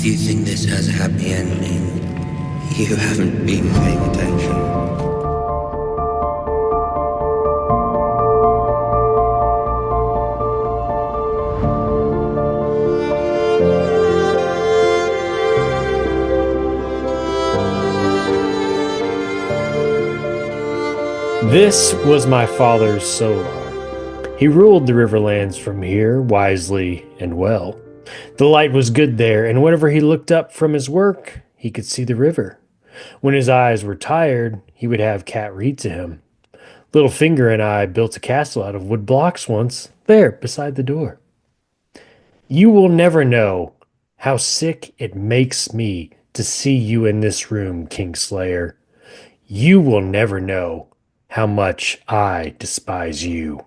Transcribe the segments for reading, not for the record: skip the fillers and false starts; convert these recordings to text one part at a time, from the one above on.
you think this has a happy ending, you haven't been paying attention. This was my father's Solar. He ruled the Riverlands from here wisely and well. The light was good there, and whenever he looked up from his work, he could see the river. When his eyes were tired, he would have Cat read to him. Littlefinger and I built a castle out of wood blocks once, there beside the door. You will never know how sick it makes me to see you in this room, Kingslayer. You will never know how much I despise you.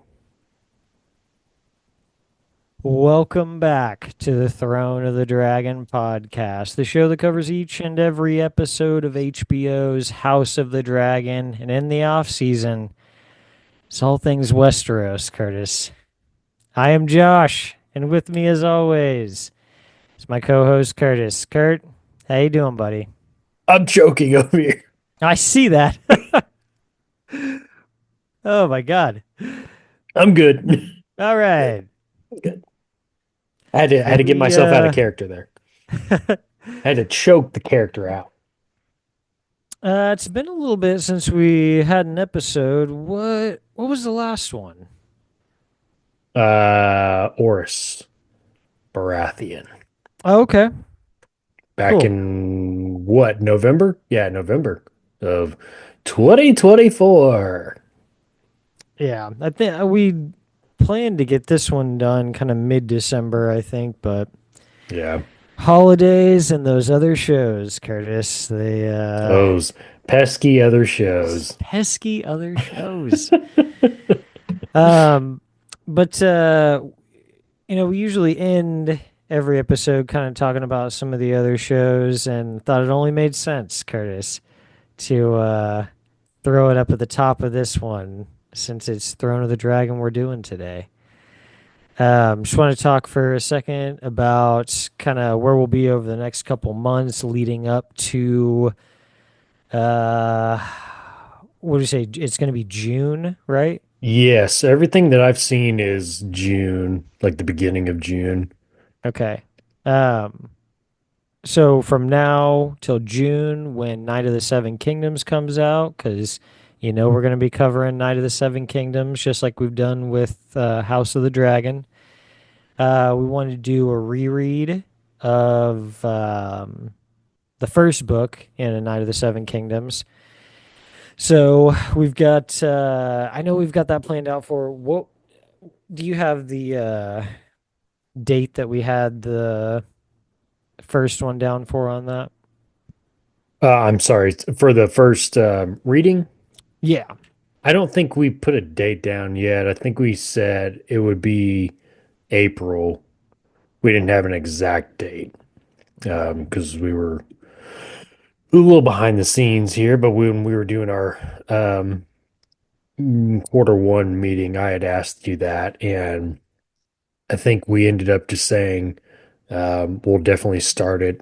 Welcome back to the Throne of the Dragon podcast, the show that covers each and every episode of HBO's House of the Dragon, and in the off season, it's all things Westeros, Curtis. I am Josh, and with me as always is my co-host Curtis. Kurt, how you doing, buddy? I'm choking over here. I see that. Oh my God. I'm good. All right. Good. I had to get myself out of character there. I had to choke the character out. It's been a little bit since we had an episode. What was the last one? Oris Baratheon. Oh, okay. Back Cool. in what, November? Yeah, November of 2024. Yeah, I think we planned to get this one done kind of mid-December, I think, but Yeah. holidays and those other shows, Curtis, Those pesky other shows. pesky other shows. Um, but we usually end every episode kind of talking about some of the other shows, and thought it only made sense, Curtis, to throw it up at the top of this one since it's Throne of the Dragon we're doing today. Just want to talk for a second about kind of where we'll be over the next couple months leading up to, what do you say? It's going to be June, right? Yes, everything that I've seen is June, like the beginning of June. Okay. Um, so from now till June, when Night of the Seven Kingdoms comes out, because we're going to be covering Night of the Seven Kingdoms just like we've done with House of the Dragon. We wanted to do a reread of the first book in A Night of the Seven Kingdoms. So we've got, I know we've got that planned out for. What do you have the date that we had the first one down for on that? I'm sorry, for the first reading. Yeah. I don't think we put a date down yet. I think we said it would be April. We didn't have an exact date because we were a little behind the scenes here. But when we were doing our quarter one meeting, I had asked you that, and I think we ended up just saying we'll definitely start it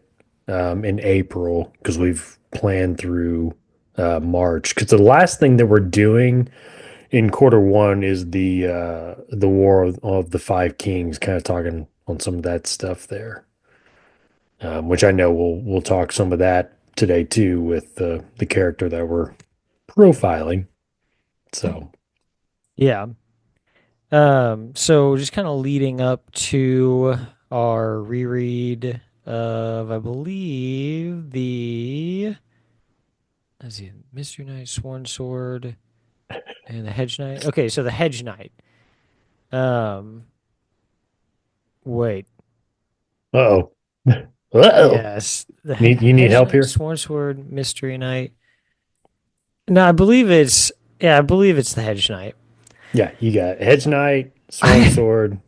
in April because we've planned through March. Because the last thing that we're doing in quarter one is the War of the Five Kings, kind of talking on some of that stuff there, which I know we'll talk some of that today too with the character that we're profiling. So Yeah. So just kind of leading up to our reread of, I believe, let's see, Mystery Knight, Sworn Sword, and the Hedge Knight. Okay, so the Hedge Knight. Wait. uh-oh. Uh-oh. Yes, You need Hedge help Knight, here? Sworn Sword, Mystery Knight. No, I believe it's the Hedge Knight. Yeah, you got Hedge Knight, Sworn Sword,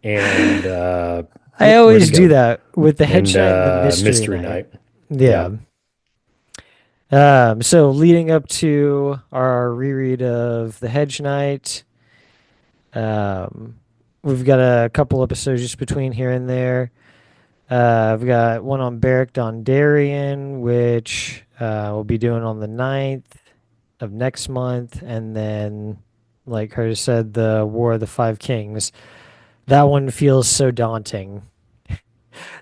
and I where'd always he do go? that with the And Hedge Knight and the Mystery Knight. Yeah. Yeah. So leading up to our reread of the Hedge Knight, we've got a couple episodes just between here and there. I've got one on Beric Dondarrion, which we'll be doing on the 9th of next month. And then, like Curtis said, the War of the Five Kings. That one feels so daunting.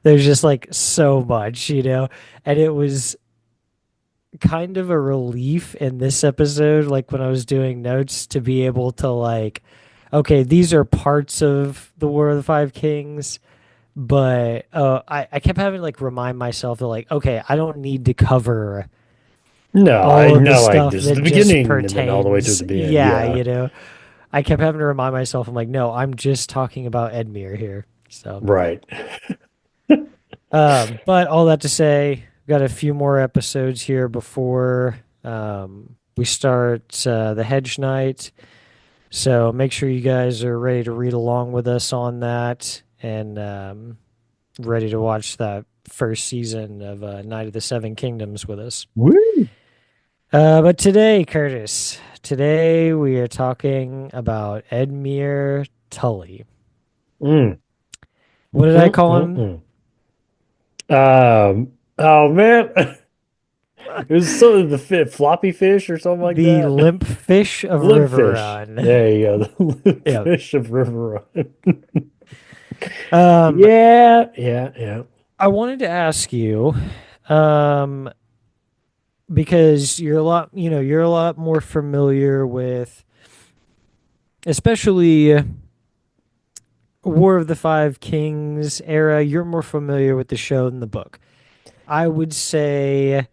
There's just like so much, and it was kind of a relief in this episode, like when I was doing notes, to be able to like, okay, these are parts of the War of the Five Kings, but I kept having to like remind myself that like, okay, I don't need to cover No, I all of the know like stuff this is that the just beginning and then all the way to pertains. the end. Yeah, Yeah. I kept having to remind myself, I'm like, no, I'm just talking about Edmure here. So, Right. but all that to say, got a few more episodes here before we start the Hedge Knight. So make sure you guys are ready to read along with us on that and ready to watch that first season of Night of the Seven Kingdoms with us. Woo. But today, Curtis, today we are talking about Edmure Tully. Mm. What did I call him? Mm. Oh man. It was sort of the floppy fish or something like The that. limp fish of Limp River fish. Run. There you go. The limp Yeah. fish of River Run. Um, Yeah, yeah, yeah. I wanted to ask you, um, because you're a lot more familiar with, especially War of the Five Kings era. You're more familiar with the show than the book. I would say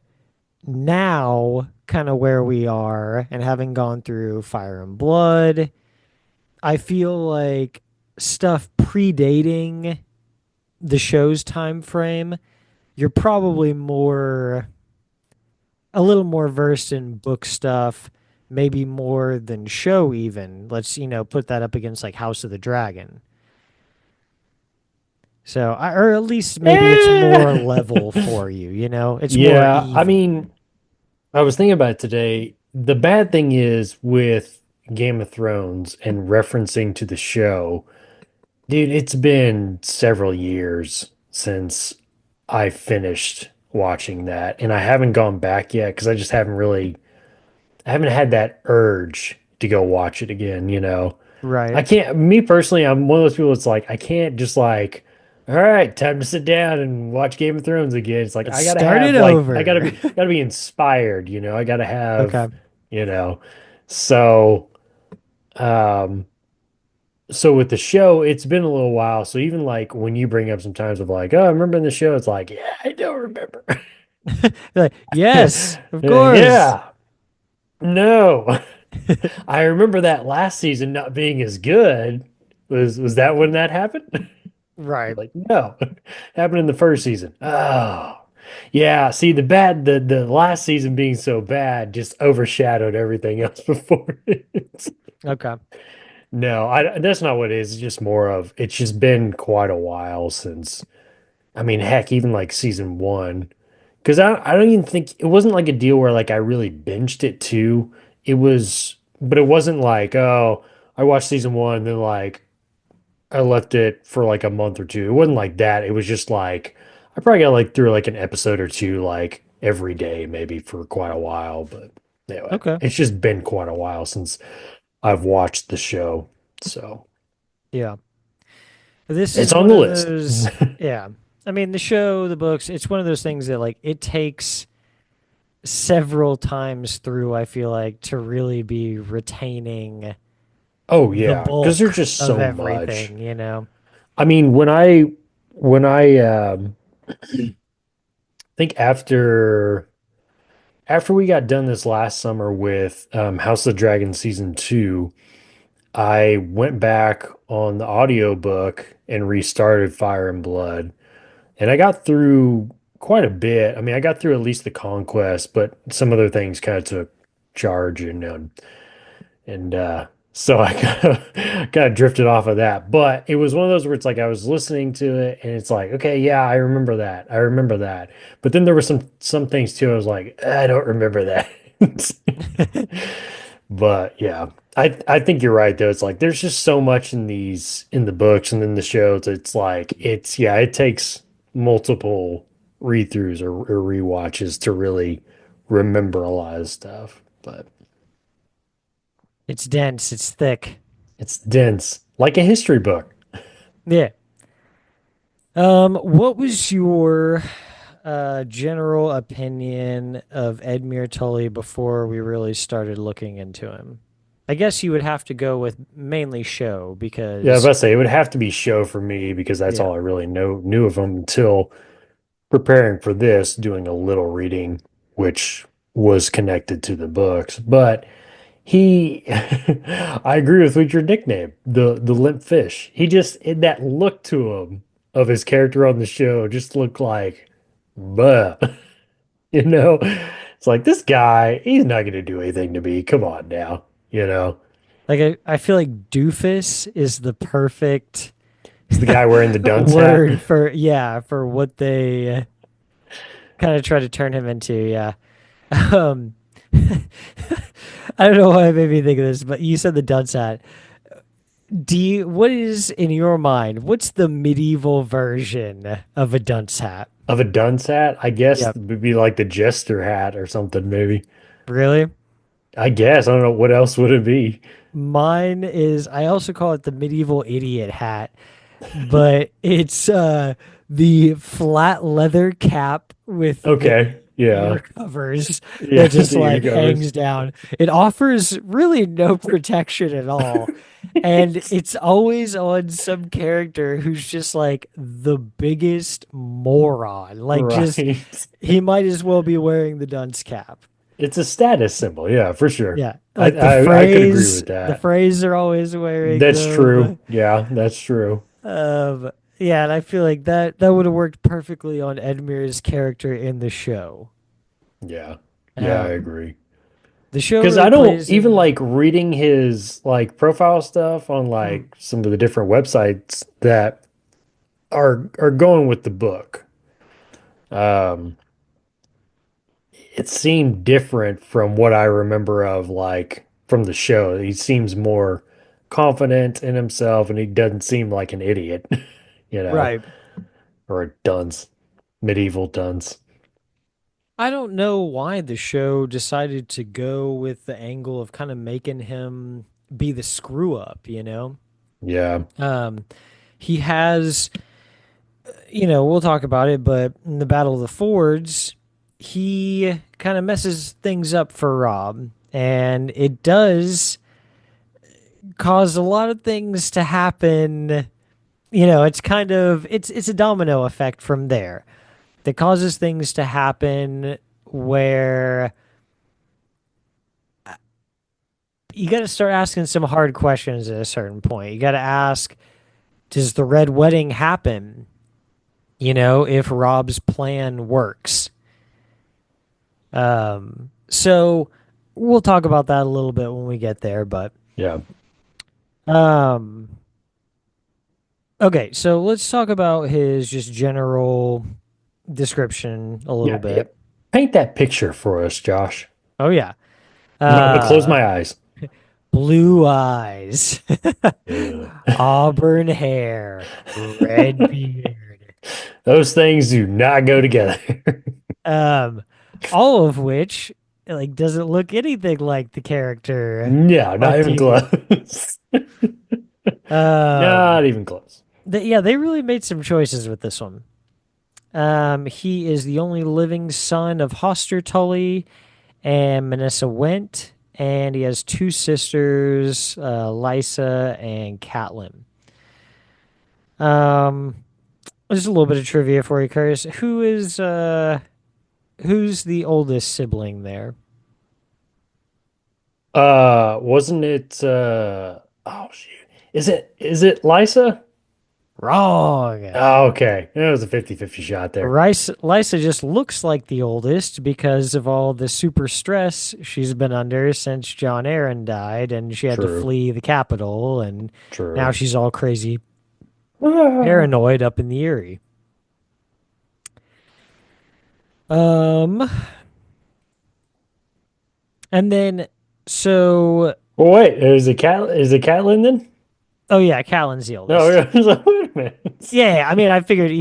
now, kind of where we are, and having gone through Fire and Blood, I feel like stuff predating the show's time frame, you're probably a little more versed in book stuff, maybe more than show even. Let's, put that up against like House of the Dragon. So, or at least maybe it's more Eh. level for you, It's more Yeah, I even. mean, I was thinking about it today. The bad thing is with Game of Thrones and referencing to the show, dude, it's been several years since I finished watching that, and I haven't gone back yet because I haven't had that urge to go watch it again. Right. I can't, me personally, I'm one of those people that's like, I can't just like, all right, time to sit down and watch Game of Thrones again. It's like, Let's I gotta start it have like, over. gotta be inspired. I gotta have, Okay. you know, so, um, so with the show, it's been a little while. So even like when you bring up sometimes of like, oh, I remember in the show, it's like, yeah, I don't remember. Like, yes, of course. Yeah, no. I remember that last season not being as good. Was that when that happened? Right. Like, no. Happened in the first season. Oh. Yeah, see the last season being so bad just overshadowed everything else before it. Okay. No, that's not what it is. It's just more of it's just been quite a while since I mean, heck, even like season one. Because I don't even think it wasn't like a deal where like I really binged it too. It was, but it wasn't like, oh, I watched season one, then like I left it for like a month or two. It wasn't like that. It was just like I probably got like through like an episode or two like every day, maybe for quite a while. But anyway, Okay. it's just been quite a while since I've watched the show. So Yeah. This it's is on one the of list. those, yeah. I mean, the show, the books, it's one of those things that like it takes several times through, I feel like, to really be retaining Oh the yeah, because there's bulk just of so much. everything. I mean, when I think after we got done this last summer with House of the Dragon season two, I went back on the audiobook and restarted Fire and Blood. And I got through quite a bit. I mean, I got through at least the conquest, but some other things kind of took charge and so I kind of drifted off of that. But it was one of those where it's like I was listening to it and it's like, okay, yeah, I remember that. I remember that. But then there were some things too. I was like, I don't remember that. But yeah, I think you're right though. It's like there's just so much in the books and then the shows. It's like it's yeah, it takes multiple read-throughs or rewatches to really remember a lot of stuff. But It's dense, it's thick. it's dense, like a history book. Yeah. What was your general opinion of Edmure Tully before we really started looking into him? I guess you would have to go with mainly show Yeah, I was because about to say it would have to be show for me because that's yeah, all I really knew of him until preparing for this, doing a little reading, which was connected to the books. But he, I agree with your nickname, the limp fish. He just that look to him of his character on the show just looked like, buh, you know. It's like this guy, he's not going to do anything to me. Come on now, you know. like I feel like doofus is the perfect He's the guy wearing the dunce hat. word for yeah, for what they kind of try to turn him into, yeah. Um I don't know why it made me think of this, but you said the dunce hat. What is in your mind? What's the medieval version of a dunce hat? Of a dunce hat, I guess Yep. it would be like the jester hat or something, maybe. Really? I guess. I don't know what else would it be. Mine is, I also call it the medieval idiot hat, but it's the flat leather cap with the Okay. ear Yeah. covers Yeah, that just the ear like covers. hangs down. It offers really no protection at all. And it's always on some character who's just like the biggest moron. Like just Right. he might as well be wearing the dunce cap. It's a status symbol. Yeah, for sure. Yeah. I, Like I could agree with the that. phrase are always wearing That's true. them. Yeah, that's true. Yeah, and I feel like that would have worked perfectly on Edmure's character in the show. Yeah. Yeah, I Um, agree. the show Because really I don't plays even in. like reading his like profile stuff on Mm, like some of the different websites that are going with the book. Um, it seemed different from what I remember of like from the show. He seems more confident in himself and he doesn't seem like an idiot, you know, right. or a dunce, medieval dunce. I don't know why the show decided to go with the angle of kind of making him be the screw up, you know? Yeah. Um, he has, we'll talk about it, but in the Battle of the Fords, he kind of messes things up for Rob, and it does cause a lot of things to happen. It's kind of it's a domino effect from there that causes things to happen where you got to start asking some hard questions at a certain point. You got to ask, does the red wedding happen? If Rob's plan works. So we'll talk about that a little bit when we get there, but Yeah. um okay, so let's talk about his just general description a little Yeah. Yeah. bit. Paint that picture for us, Josh. Oh yeah. I'm gonna close Uh my eyes. blue eyes, Ugh. auburn hair, red beard. Those things do not go together. Um all of which like doesn't look anything like the character No, on not even TV. close. Um Not even close. yeah, they really made some choices with this one. He is the only living son of Hoster Tully and Manessa Went, and he has two sisters, Lysa and Catelyn. Um, just a little bit of trivia for you, Curtis. Who's the oldest sibling there? Wasn't it oh shoot. Is it Lysa? Wrong. Oh, okay. It was a 50-50 shot there. Lysa just looks like the oldest because of all the super stress she's been under since John Aaron died, and she had to True. flee the capital, and now True. she's all crazy Ah. paranoid up in the Erie. Um, and then so Well, wait, is it Catelyn then? Oh yeah, Catelyn's the No, oldest. yeah. I was like, wait a minute. Yeah, I mean, I figured,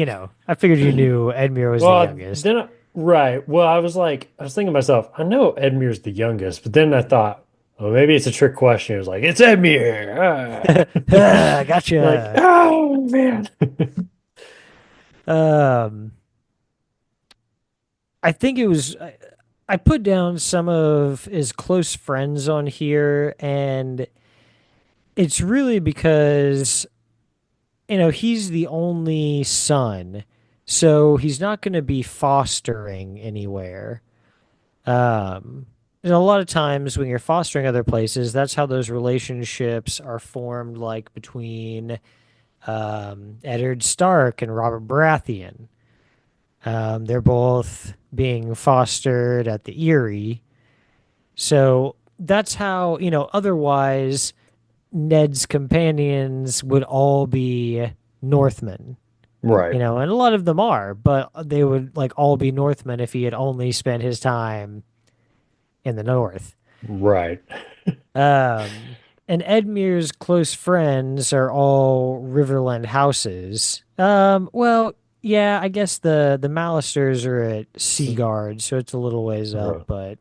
I figured you knew Edmure was the Well, youngest. then, right. Well, I was like, I was thinking to myself, I know Edmure's the youngest, but then I thought, well, maybe it's a trick question. It was like, it's Edmure. Ah. Ah, Like, gotcha. oh man. Um, I think it was. I put down some of his close friends on here, and it's really because he's the only son, so he's not going to be fostering anywhere. And a lot of times when you're fostering other places, that's how those relationships are formed, like between Eddard Stark and Robert Baratheon. They're both being fostered at the Eyrie. So that's how, otherwise Ned's companions would all be Northmen, Right. and a lot of them are, but they would like all be Northmen if he had only spent his time in the North. Right. And Edmure's close friends are all Riverland houses. Well, yeah, I guess the Mallisters are at Seaguard, so it's a little ways up, Right.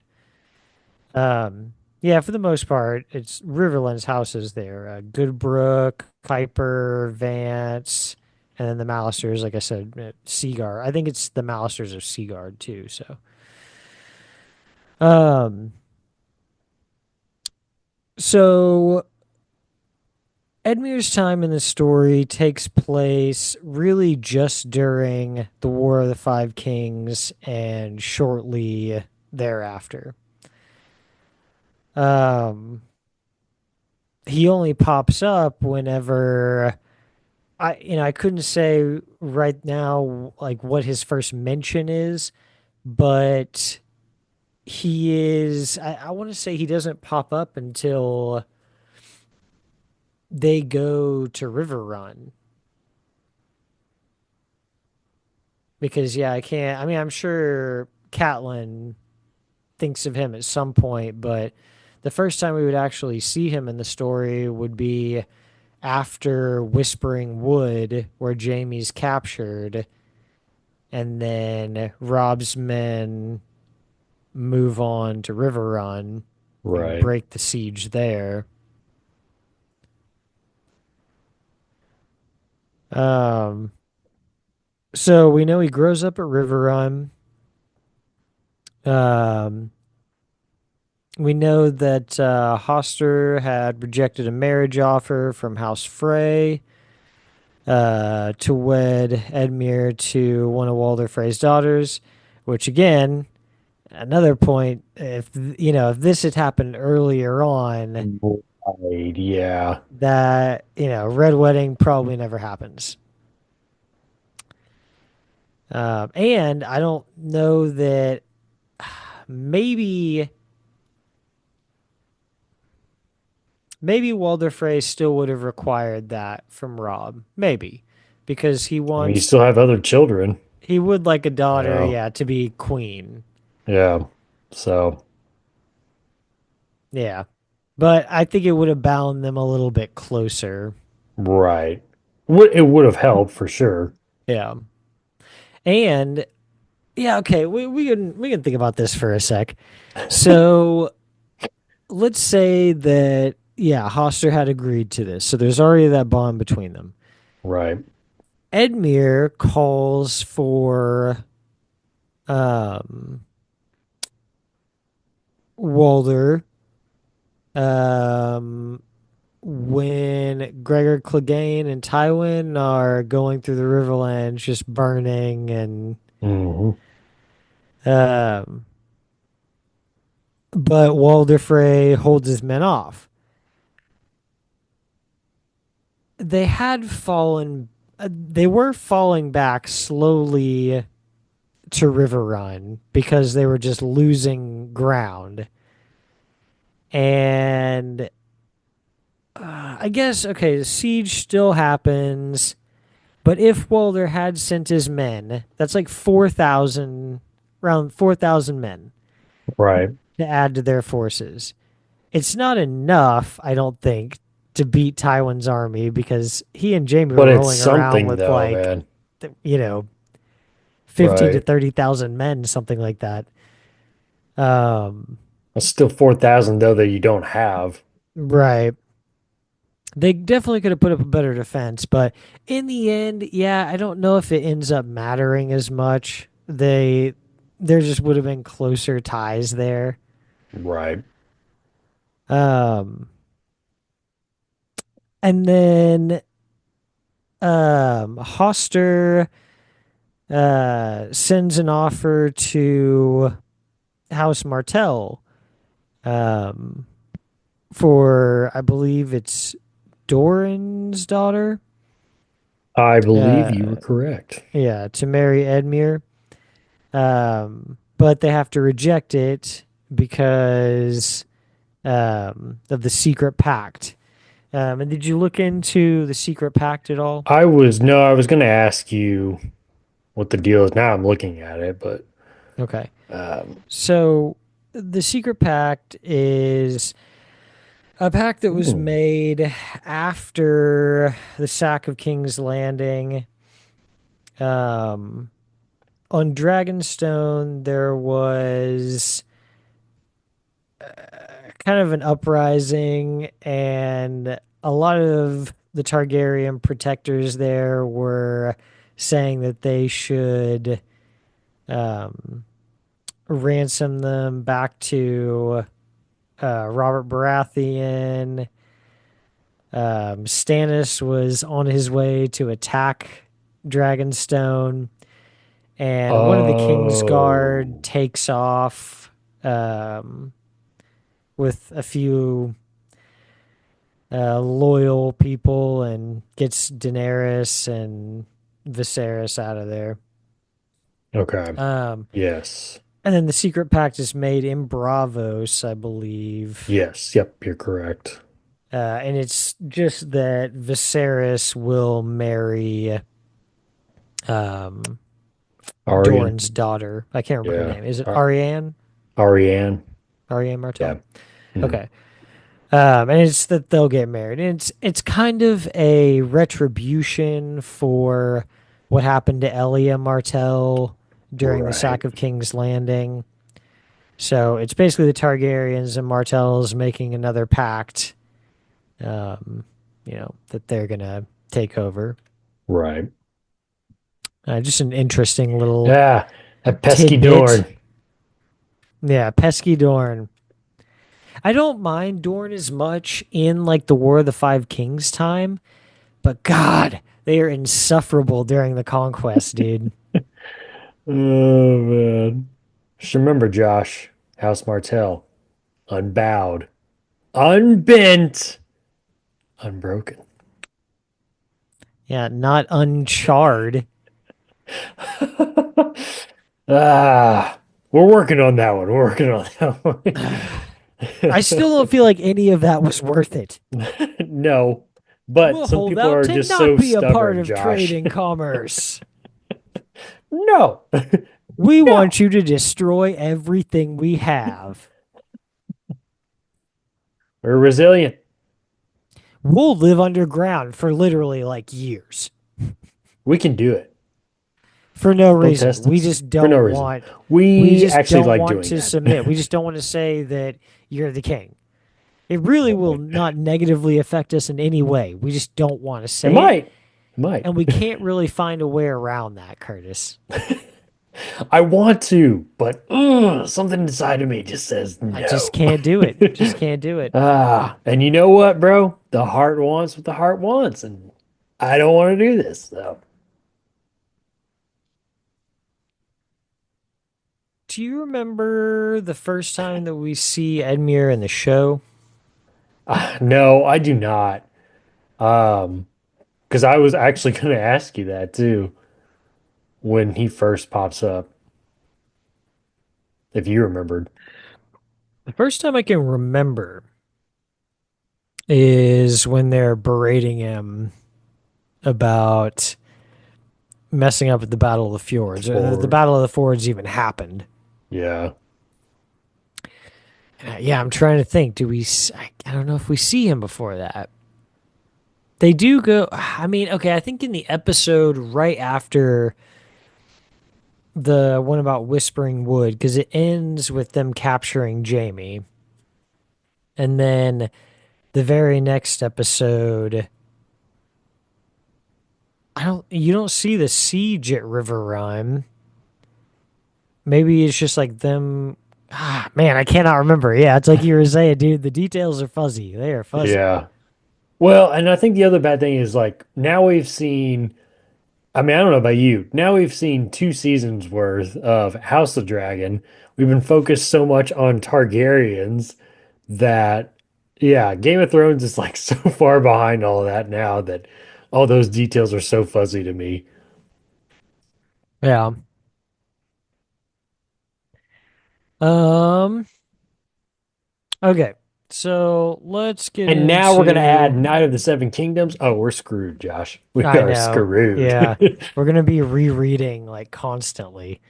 but yeah, for the most part, it's Riverland's houses there. Goodbrook, Kuiper, Vance, and then the Mallisters, like I said, Seaguard. I think it's the Mallisters of Seaguard too. So, um, so Edmure's time in the story takes place really just during the War of the Five Kings and shortly thereafter. Um, he only pops up whenever I couldn't say right now like what his first mention is, but he is I want to say he doesn't pop up until they go to River Run. Because yeah, I can't. I mean, I'm sure Catelyn thinks of him at some point, but the first time we would actually see him in the story would be after Whispering Wood, where Jaime's captured, and then Rob's men move on to River Run and Right. break the siege there. Um, so we know he grows up at River Run. Um, We know that Hoster had rejected a marriage offer from House Frey to wed Edmure to one of Walder Frey's daughters, which again, another point, if this had happened earlier on, Right. Yeah. that, Red Wedding probably never happens. And I don't know that maybe Maybe Walder Frey still would have required that from Rob. Maybe. Because I mean, you still have other children, he would like a you daughter, know. yeah, to be queen. Yeah. So, Yeah. But I think it would have bound them a little bit closer. right. It would have helped for sure. Yeah. And yeah, okay, we can think about this for a sec. So let's say that yeah, Hoster had agreed to this. So there's already that bond between them. Right. Edmure calls for um Walder um when Gregor Clegane and Tywin are going through the Riverlands just burning and Hmm. um but Walder Frey holds his men off. They had fallen they were falling back slowly to River Run because they were just losing ground. And I guess okay, the siege still happens, but if Walder had sent his men, that's like 4,000, around 4,000 men Right. to add to their forces. It's not enough, I don't think, to beat Tywin's army because he and Jaime But were it's rolling around something with though, like, man. you know, 50 to Right. 30,000 men, something like that. Um, That's still 4,000 though that you don't have. right. They definitely could have put up a better defense, but in the end, yeah, I don't know if it ends up mattering as much. There just would have been closer ties there. Right. Um, and then Hoster sends an offer to House Martell um, for, I believe it's Doran's daughter. I believe you were Uh, correct. yeah, to marry Edmure. But they have to reject it because of the secret pact. And did you look into the secret pact at all? I was going to ask you what the deal is. Now I'm looking at it, but Okay. um, So the secret pact is a pact that was hmm, made after the sack of King's Landing. Um, on Dragonstone, there was kind of an uprising, and a lot of the Targaryen protectors there were saying that they should um, ransom them back to Robert Baratheon. Stannis was on his way to attack Dragonstone, and one of the King's Guard oh, takes off um, with a few loyal people and gets Daenerys and Viserys out of there. okay. Um, Yes. and then the secret pact is made in Bravos, I believe. Yes. Yep. You're correct. And it's just that Viserys will marry um, Arian. Doran's daughter. I can't remember her Yeah. name. Is it Ariane? Ariane. Ariane Martell? Yeah. Mhm. Okay. And it's that they'll get married. And it's kind of a retribution for what happened to Elia Martell during the Right. sack of King's Landing. So it's basically the Targaryens and Martells making another pact, um, that they're gonna take over. Right. Just an interesting little Yeah. That pesky tidbit. Dorn. Yeah, pesky Dorn. I don't mind Dorn as much in like the War of the Five Kings time, but God, they are insufferable during the conquest, dude. Oh man. Just remember, Josh, House Martell, unbowed, unbent, unbroken. Yeah, not uncharred. Ah, we're working on that one. We're working on that I still don't feel like any of that was worth it. one. No, but We'll some hold people out are to just not so be a part stubborn, of trade Josh. and commerce. No, We no. want you to destroy everything we have. We're resilient. We'll live underground for literally like years We can do it. for no Don't reason. test us for no reason. We We just actually don't like want doing to that. submit. We just don't want to say that you're the king. It really will Right. not negatively affect us in any way. We just don't want to It say it, might. It might. and we can't really find a way around that, Curtis. I want to, but something inside of me just says I just no. can't do it. Just can't do it. And you know what, bro? The heart wants what the heart wants, and I don't want to do this. So, Do you remember the first time that we see Edmure in the show? no, I do not. Because I was actually going to ask you that too when he first pops up, if you remembered. The first time I can remember is when they're berating him about messing up at the Battle of the Fjords. The Or Battle of the Fjords even happened. yeah, Yeah, I'm trying to think. I don't know if we see him before that. They do go. I mean, okay, I think in the episode right after the one about Whispering Wood, because it ends with them capturing Jamie, and then the very next episode, you don't see the siege at River Rhyme. Maybe it's just like them. Ah, man, I cannot remember. Yeah, it's like you were saying, dude. The details are fuzzy. They are fuzzy. Yeah. Well, and I think the other bad thing is like now we've seen, I mean, I don't know about you. Now we've seen 2 seasons worth of House of Dragon. We've been focused so much on Targaryens that, yeah, Game of Thrones is like so far behind all of that now that all those details are so fuzzy to me. Yeah. Um. Okay. So let's get And now we're gonna add into. Night of the Seven Kingdoms. Oh, we're screwed, Josh. We I are know. screwed. Yeah. We're gonna be rereading like constantly.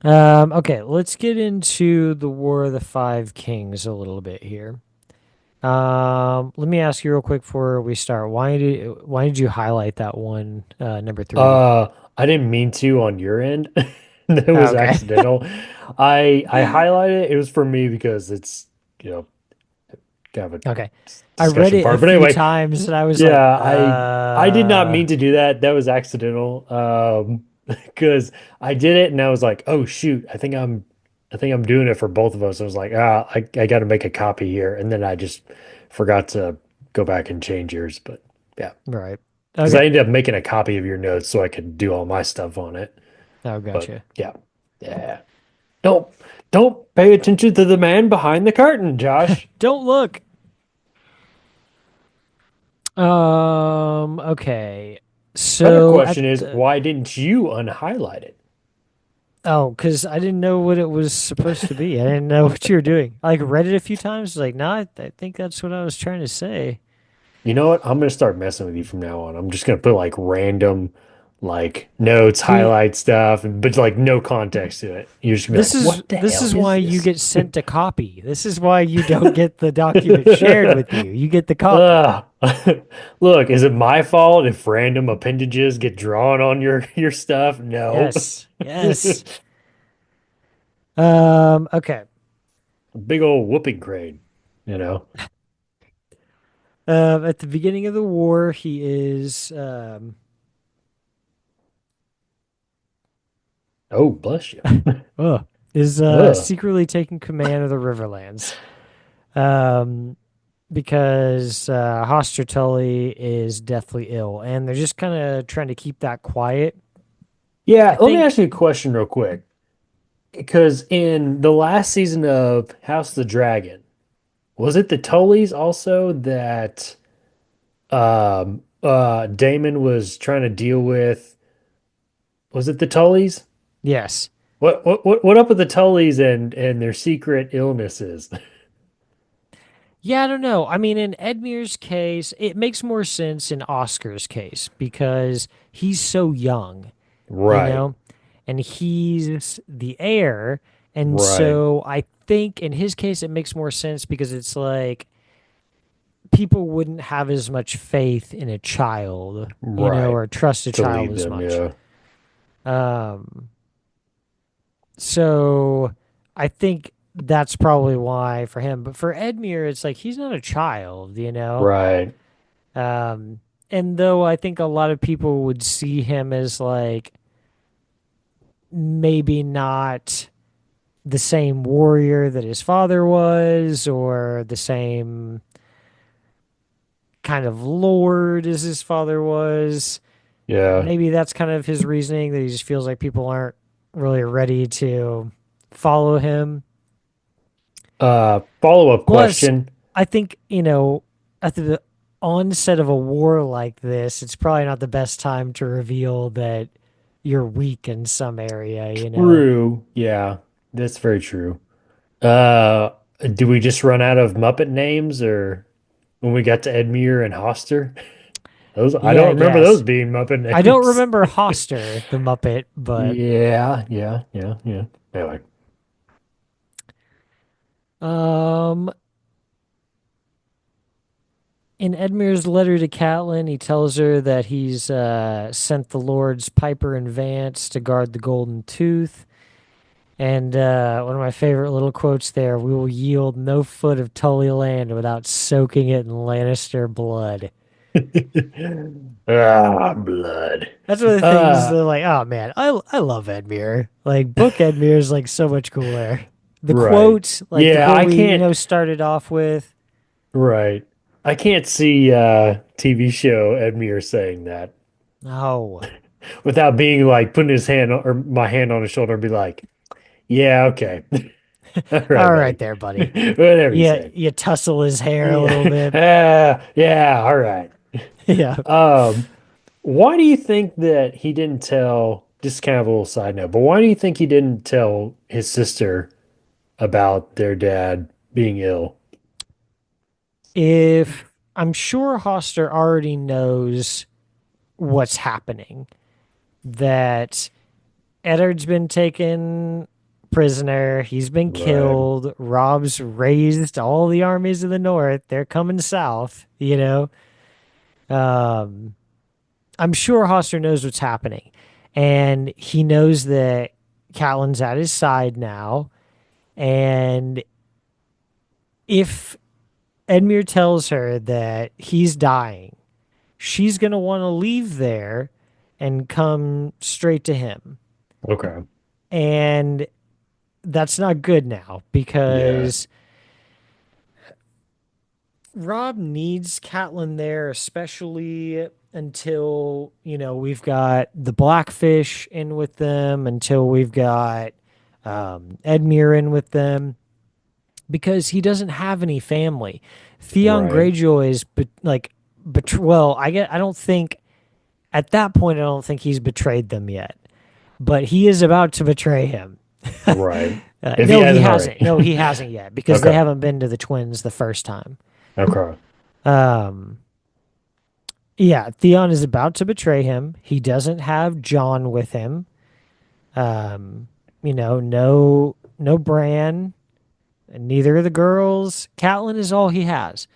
Okay, let's get into the War of the Five Kings a little bit here. Let me ask you real quick before we start. Why did you highlight that one, number three? Uh, I didn't mean to on your end. That Oh, was okay. accidental. I highlighted it. It was for me because it's, you know, kind of a Okay. I read discussion it a part. But few anyway, times and I was like, yeah, I did not mean to do that. That was accidental. Because I did it and I was like, oh shoot, I think I'm doing it for both of us. I was like, I got to make a copy here, and then I just forgot to go back and change yours. But yeah, right. because I Okay. ended up making a copy of your notes so I could do all my stuff on it. Oh, But gotcha. yeah, yeah. Don't don't pay attention to the man behind the curtain, Josh. Don't look. Okay. Better So at question is the why didn't you unhighlight it? Oh, because I didn't know what it was supposed to be. I didn't know what you were doing. I like read it a few times. Like, no, I think that's what I was trying to say. You know what? I'm gonna start messing with you from now on. I'm just gonna put like random like notes, See, highlight stuff, and but like no context to it. You're just gonna be this like, is what the this hell is is why you this? get sent a copy. This is why you don't get the document shared with you. You get the copy. Ugh. Look, is it my fault if random appendages get drawn on your stuff? No. Yes. Yes. Okay. Big old whooping crane, you know. At the beginning of the war, he is Oh, bless you. ugh, is Ugh. secretly taking command of the Riverlands. Um, because Hoster Tully is deathly ill, and they're just kind of trying to keep that quiet. I Yeah, let me think, ask you a question real quick. Because in the last season of House of the Dragon, was it the Tullys also that Damon was trying to deal with? Was it the Tullys? yes. What up with the Tullys and their secret illnesses? Yeah, I don't know. I mean, in Edmure's case, it makes more sense in Oscar's case because he's so young, you Right, know, and he's the heir. And right, so I think in his case, it makes more sense because it's like people wouldn't have as much faith in a child, right. or trust a To child lead as them, much. yeah. Um, So I think that's probably why for him. But for Edmure, it's like he's not a child, you know? Right. Um, and though I think a lot of people would see him as like maybe not the same warrior that his father was, or the same kind of lord as his father was, Yeah. maybe that's kind of his reasoning that he just feels like people aren't really ready to follow him. Follow-up Plus, question. I think, at the onset of a war like this, it's probably not the best time to reveal that you're weak in some area. True. Yeah, that's very true. Uh, do we just run out of Muppet names, or when we got to Edmure and Hoster? Those I Yeah, don't I remember those guess. being Muppet I don't names. remember Hoster, the Muppet, but Yeah, yeah, yeah, yeah. Anyway, um in Edmure's letter to Catelyn, he tells her that he's sent the lords Piper and Vance to guard the Golden Tooth. And one of my favorite little quotes there: "We will yield no foot of Tully land without soaking it in Lannister blood." Ah, blood. That's one of the things Uh, that, like, oh man, I love Edmure. Like, book Edmure is like so much cooler. right. The Yeah, quote I we can't. started off with. Right. I can't see TV show Edmure saying that Oh, without being like putting his hand or my hand on his shoulder and be like, "Yeah, okay, all right, all right, buddy, there, buddy. whatever you Yeah, say." you tussle his hair a little Yeah, bit. yeah, all right. Yeah. Um, why do you think that he didn't tell? Just kind of a little side note, but why do you think he didn't tell his sister about their dad being ill? If I'm sure Hoster already knows what's happening, that Eddard's been taken prisoner, he's been Right, killed, Rob's raised all the armies of the north, they're coming south, you know. Um, I'm sure Hoster knows what's happening. And he knows that Catelyn's at his side now. And if Edmure tells her that he's dying, she's going to want to leave there and come straight to him. okay, And that's not good now yeah, because Rob needs Catelyn there, especially until, we've got the Blackfish in with them, until we've got Edmure in with them, because he doesn't have any family. Theon right, Greyjoy is, well, I don't think, at that point, I don't think he's betrayed them yet, but he is about to betray him. right. If he No, he hasn't hasn't. already. No, he hasn't yet because they Okay. haven't been to the Twins the first time. Okay. Um, yeah, Theon is about to betray him. He doesn't have John with him. Um, no Bran, and neither of the girls. Catelyn is all he has.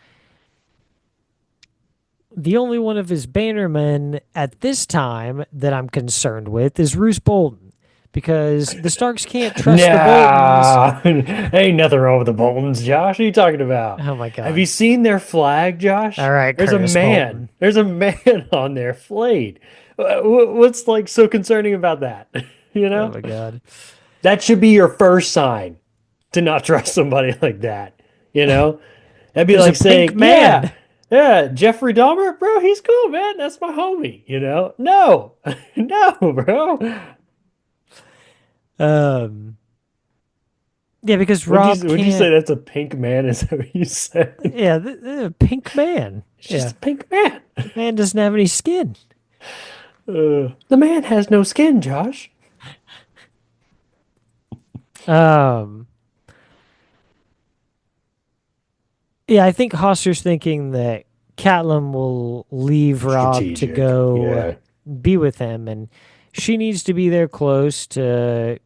The only one of his bannermen at this time that I'm concerned with is Roose Bolton, because the Starks can't trust the Boltons. Nah, ain't nothing wrong with the Boltons, Josh. What are you talking about? Oh my Have you God. seen their flag, All Josh? right, There's a Curtis man. Bolton. There's a man on their flayed. What's like so concerning about that? You Oh know, my God. that should be your first sign to not trust somebody like that. You know, that'd be There's a like pink saying, "Yeah, man. yeah, Jeffrey Dahmer, bro, he's cool, man. That's my homie." You know, no, no, bro. Um, yeah, because Rob Would you say can't. that's a pink man? Is that what you said? Yeah, the pink man. It's just Yeah, a pink man. the man doesn't have any skin. The man has no skin, Josh. Um, yeah, I think Hoster's thinking that Catelyn will leave Rob to Strategic. go Yeah. be with him, and she needs to be there close to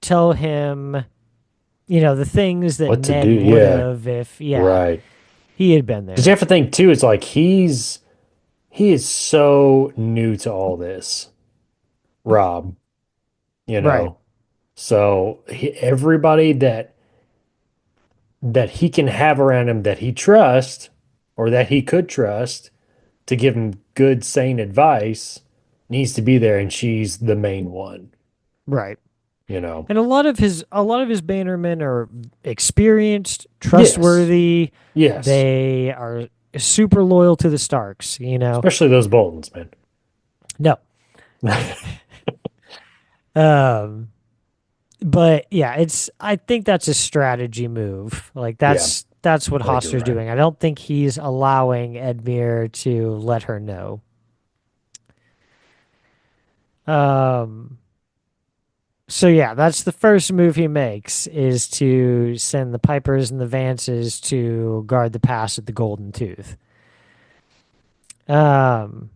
tell him, the things that What to do? Ned would Yeah. have if, yeah, Right. he had been Because you there. have to think too, it's like he is so new to all this, Rob, you Right, know. So everybody that he can have around him that he trusts or that he could trust to give him good, sane advice needs to be there, and she's the main one, right. you know. And a lot of his bannermen are experienced, Yes. trustworthy. Yes. They are super loyal to the Starks. Especially those Boltons, man. No. Um, but yeah, I think that's a strategy move. Like Yeah, that's what I think you're Hoster's right. doing. I don't think he's allowing Edmure to let her know. Um, so yeah, that's the first move he makes, is to send the Pipers and the Vances to guard the pass at the Golden Tooth. Um,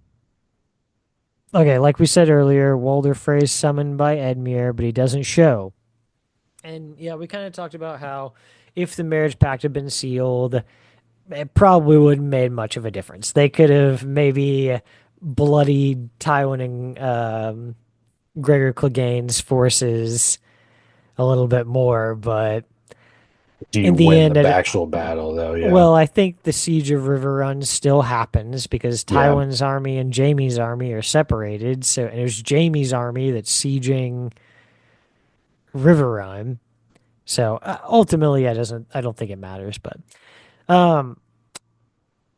okay, like we said earlier, Walder Frey's summoned by Edmure, but he doesn't show. And yeah, we kind of talked about how if the marriage pact had been sealed, it probably wouldn't made much of a difference. They could have maybe bloodied Tywin and Gregor Clegane's forces a little bit more, but Do you in the win end, the actual battle though? Yeah. well, I think the siege of River Run still happens because Yeah. Tywin's army and Jaime's army are separated. So and it was Jaime's army that's sieging River Run. So ultimately, I don't think it matters. But um,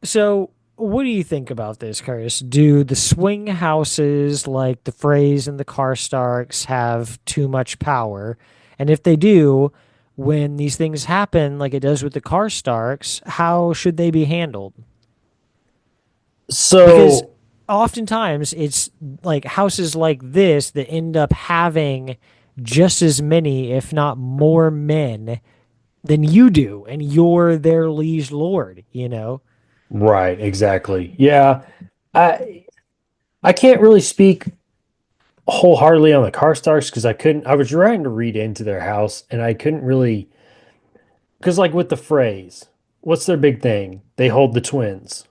so what do you think about this, Curtis? Do the swing houses like the Freys and the Karstarks have too much power? And if they do, when these things happen, like it does with the Karstarks, how should they be handled? Because So oftentimes it's like houses like this that end up having just as many, if not more men than you do, and you're their liege lord, you know? right, exactly. Yeah. I can't really speak wholeheartedly on the Karstarks because I was trying to read into their house and I couldn't really because like with the phrase, what's their big thing? They hold the twins.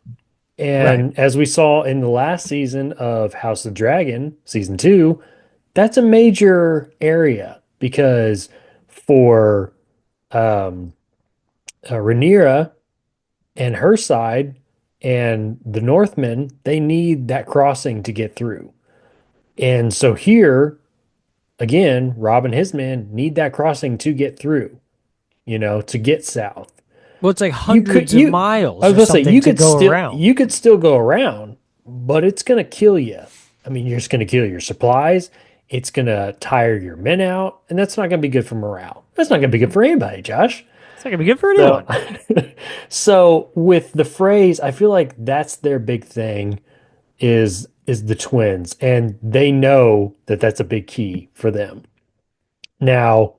Right. And as we saw in the last season of House of Dragon, season two, that's a major area because for um, Rhaenyra and her side and the Northmen, they need that crossing to get through. And so here, again, Rob and his men need that crossing to get through, to get south. Well, it's like You could hundreds of you I miles was or gonna say something to go around. you could still go around, but it's gonna kill you. I mean, you're just gonna kill your supplies. It's gonna tire your men out, and that's not gonna be good for morale. That's not gonna be good for anybody, Josh. It's not gonna be good for So, anyone. so with the phrase, I feel like that's their big thing is the twins, and they know that that's a big key for them. Now,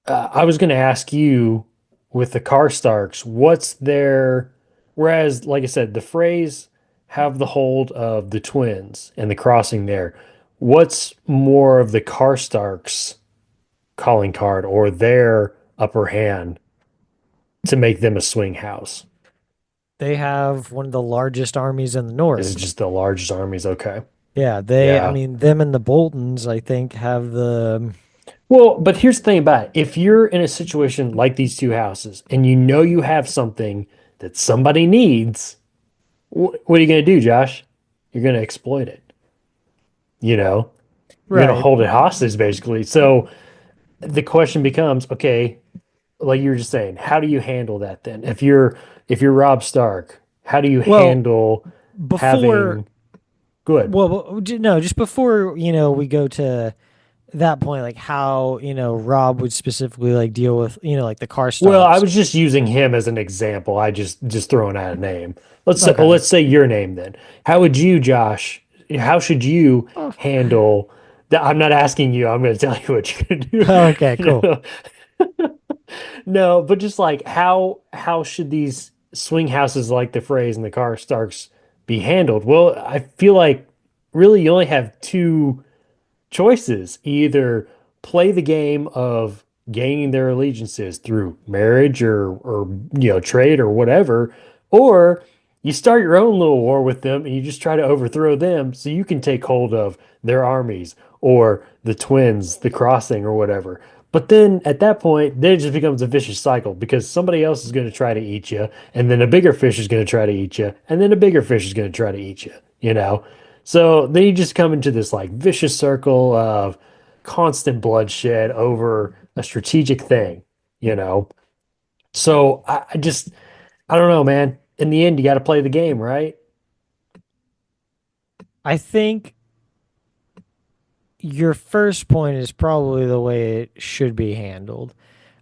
I was going to ask you with the Karstarks, what's their, whereas, like I said, the phrase have the hold of the twins and the crossing there. What's more of the Karstarks calling card or their upper hand to make them a swing house? They have one of the largest armies in the Is it north. just the largest armies? Okay. Yeah, I Yeah. mean, them and the Boltons, I think, have the, Well, but here's the thing about it. If you're in a situation like these two houses and you know you have something that somebody needs, what are you going to do, Josh? You're going to exploit it. You know, you're going to right. hold it hostage, basically. So the question becomes, okay, like you were just saying, how do you handle that then? If you're Rob Stark, how do you Well, handle before, having good? no, just before, we go to that point, like how, Rob would specifically like deal with, like the Well, I Karstarks. was just using him as an example. I just throwing out a name. Okay. Let's say your name then. How would you, Josh? How should you Oh, handle that? I'm not asking you. I'm going to tell you what you can do. okay, You cool. know, no, but just like how should these swing houses like the Freys and the Karstarks be handled? Well, I feel like really you only have two choices. Either play the game of gaining their allegiances through marriage or trade or whatever, or you start your own little war with them and you just try to overthrow them so you can take hold of their armies or the twins, the crossing or whatever. But then at that point, then it just becomes a vicious cycle because somebody else is going to try to eat you, and then a bigger fish is going to try to eat you, and then a bigger fish is going to try to eat you, you know? So then you just come into this like vicious circle of constant bloodshed over a strategic thing, you know? So I don't know, man. In the end, you got to play the game, right? I think your first point is probably the way it should be handled.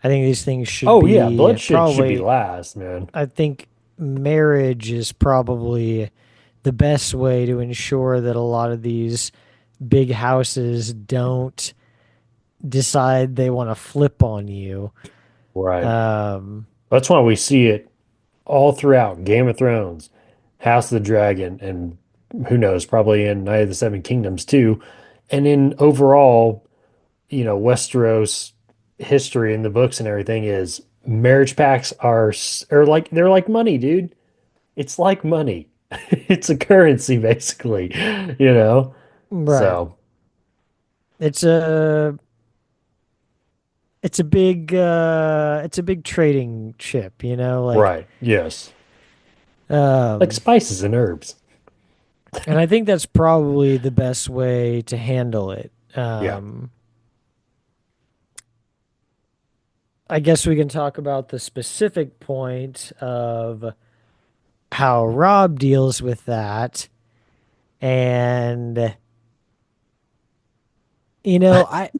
I think these things should Oh, yeah. be Bloodshed should be probably, last, man. I think marriage is probably the best way to ensure that a lot of these big houses don't decide they want to flip on you. Right. Um, That's why we see it all throughout Game of Thrones, House of the Dragon, and who knows, probably in Night of the Seven Kingdoms too. And in overall, Westeros history in the books and everything is marriage pacts are like they're like money, dude. It's like money. It's a currency basically, you know. Right. So, It's a it's a big trading chip, right. Yes. Like um spices and herbs. and I think that's probably the best way to handle it. Yeah. I guess we can talk about the specific point of how Rob deals with that. And I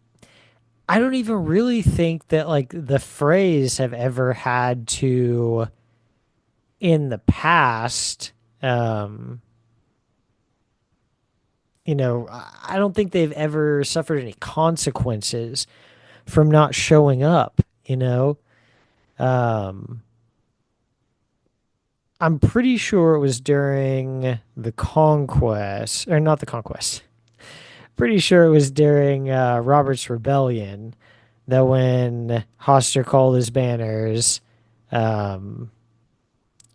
don't even really think that like the phrase have ever had to in the past. Um, I don't think they've ever suffered any consequences from not showing up, you know? Um, I'm pretty sure it was during the conquest, or not the conquest. Pretty sure it was during Robert's Rebellion that when Hoster called his banners, um,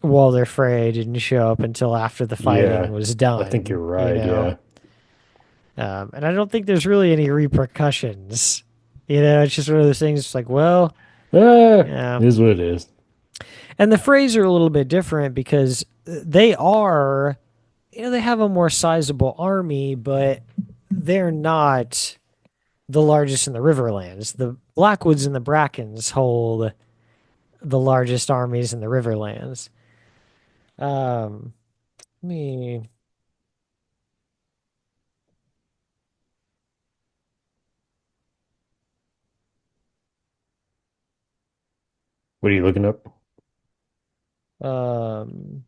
Walder Frey didn't show up until after the fighting Yeah. was I think you're done, right. Yeah. And I don't think there's really any repercussions. It's just one of those things. It's like, well, yeah. It is what it is. And the Freys are a little bit different because they are, they have a more sizable army, but they're not the largest in the Riverlands. The Blackwoods and the Brackens hold the largest armies in the Riverlands. Um, let me. What are you looking up? Um,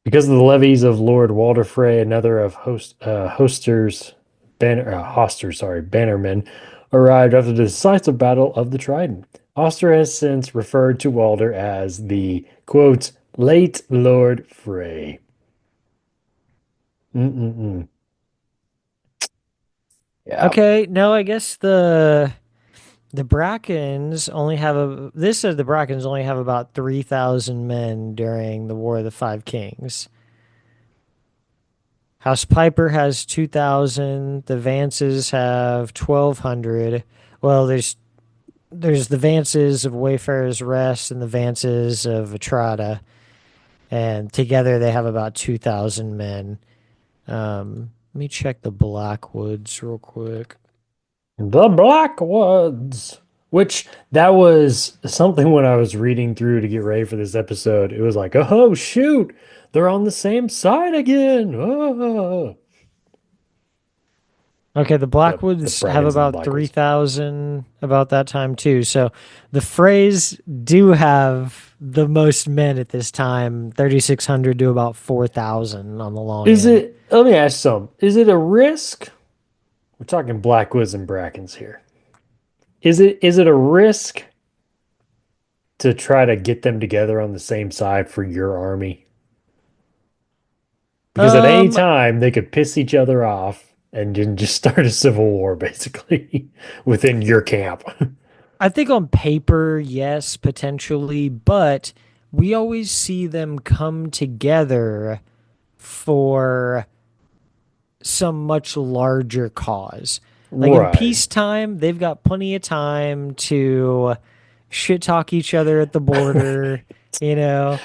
Because of the levies of Lord Walder Frey, another of Bannermen, arrived after the decisive battle of the Trident. Oster has since referred to Walder as the, quote, late Lord Frey. Mm-mm-mm. Yeah. okay, no, I guess the Brackens only have a. This says the Brackens only have about 3,000 men during the War of the Five Kings. House Piper has 2,000. The Vances have 1,200. Well, there's the Vances of Wayfarer's Rest and the Vances of Etrata, and together they have about 2,000 men. Let me check the Blackwoods real quick. The Blackwoods. Which that was something when I was reading through to get ready for this episode. It was like, oh shoot, they're on the same side again. Ah. Okay, the The Blackwoods have Brackens and the about Blackwoods. 3,000 about that time too. So the Freys do have the most men at this time, 3,600 to about 4,000 on the long Is end. it, let me ask some, is it a risk? We're talking Blackwoods and Brackens here. Is it a risk to try to get them together on the same side for your army? Because at any Um, time they could piss each other off and then just start a civil war basically within your camp. I think on paper, yes, potentially, but we always see them come together for some much larger cause. Like in Right. peacetime, they've got plenty of time to shit talk each other at the border, you know.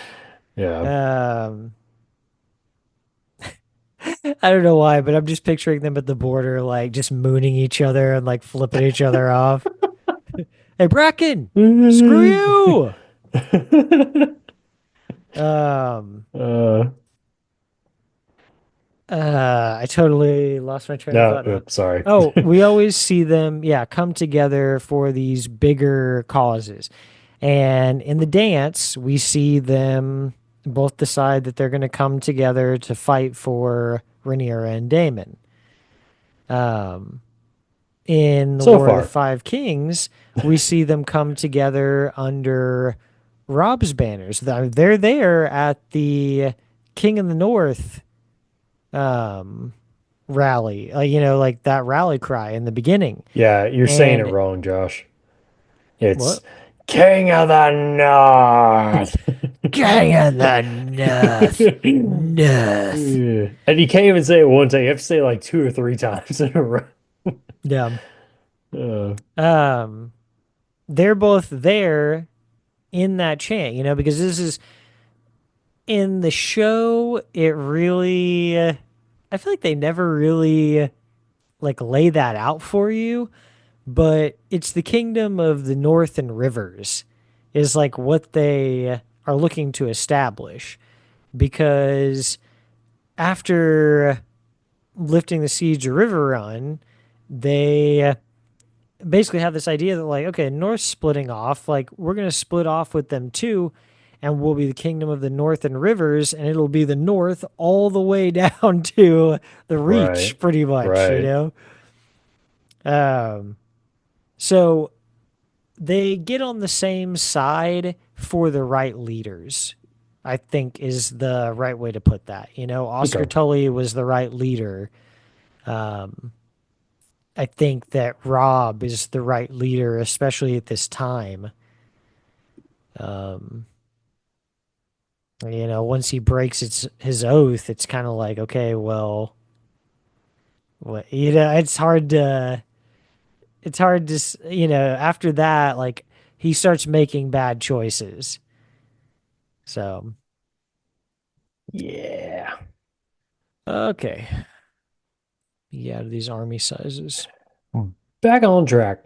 Yeah. Um, I don't know why, but I'm just picturing them at the border, like just mooning each other and like flipping each other off. Hey, Bracken, screw you. Um, uh, I totally lost my train of no, thought now. sorry. Oh, we always see them, yeah, come together for these bigger causes. And in the dance, we see them both decide that they're going to come together to fight for Rhaenyra and Daemon. Um, in the So War of the far. Five Kings, we see them come together under Rob's banners. They're there at the King of the North um, rally, like that rally cry in the beginning. Yeah, you're saying it And wrong, Josh. It's What? King of the North. King of the North. North. Yeah. And you can't even say it one time. You have to say it like two or three times in a row. Yeah. Uh, Um, they're both there in that chant, because this is in the show. It really, I feel like they never really like lay that out for you, but it's the kingdom of the North and Rivers is like what they are looking to establish because after lifting the siege of River Run, they basically have this idea that like, okay, North's splitting off, like we're gonna split off with them too, and we'll be the kingdom of the North and Rivers, and it'll be the North all the way down to the right, Reach, pretty much, right. Um, so they get on the same side for the right leaders. I think is the right way to put that. Oscar Okay. Tully was the right leader. Um, I think that Rob is the right leader, especially at this time. Um, once he breaks his oath, it's kind of like, okay, well, what, after that, like he starts making bad choices. So, Yeah. okay. Yeah, these army sizes. Back on track.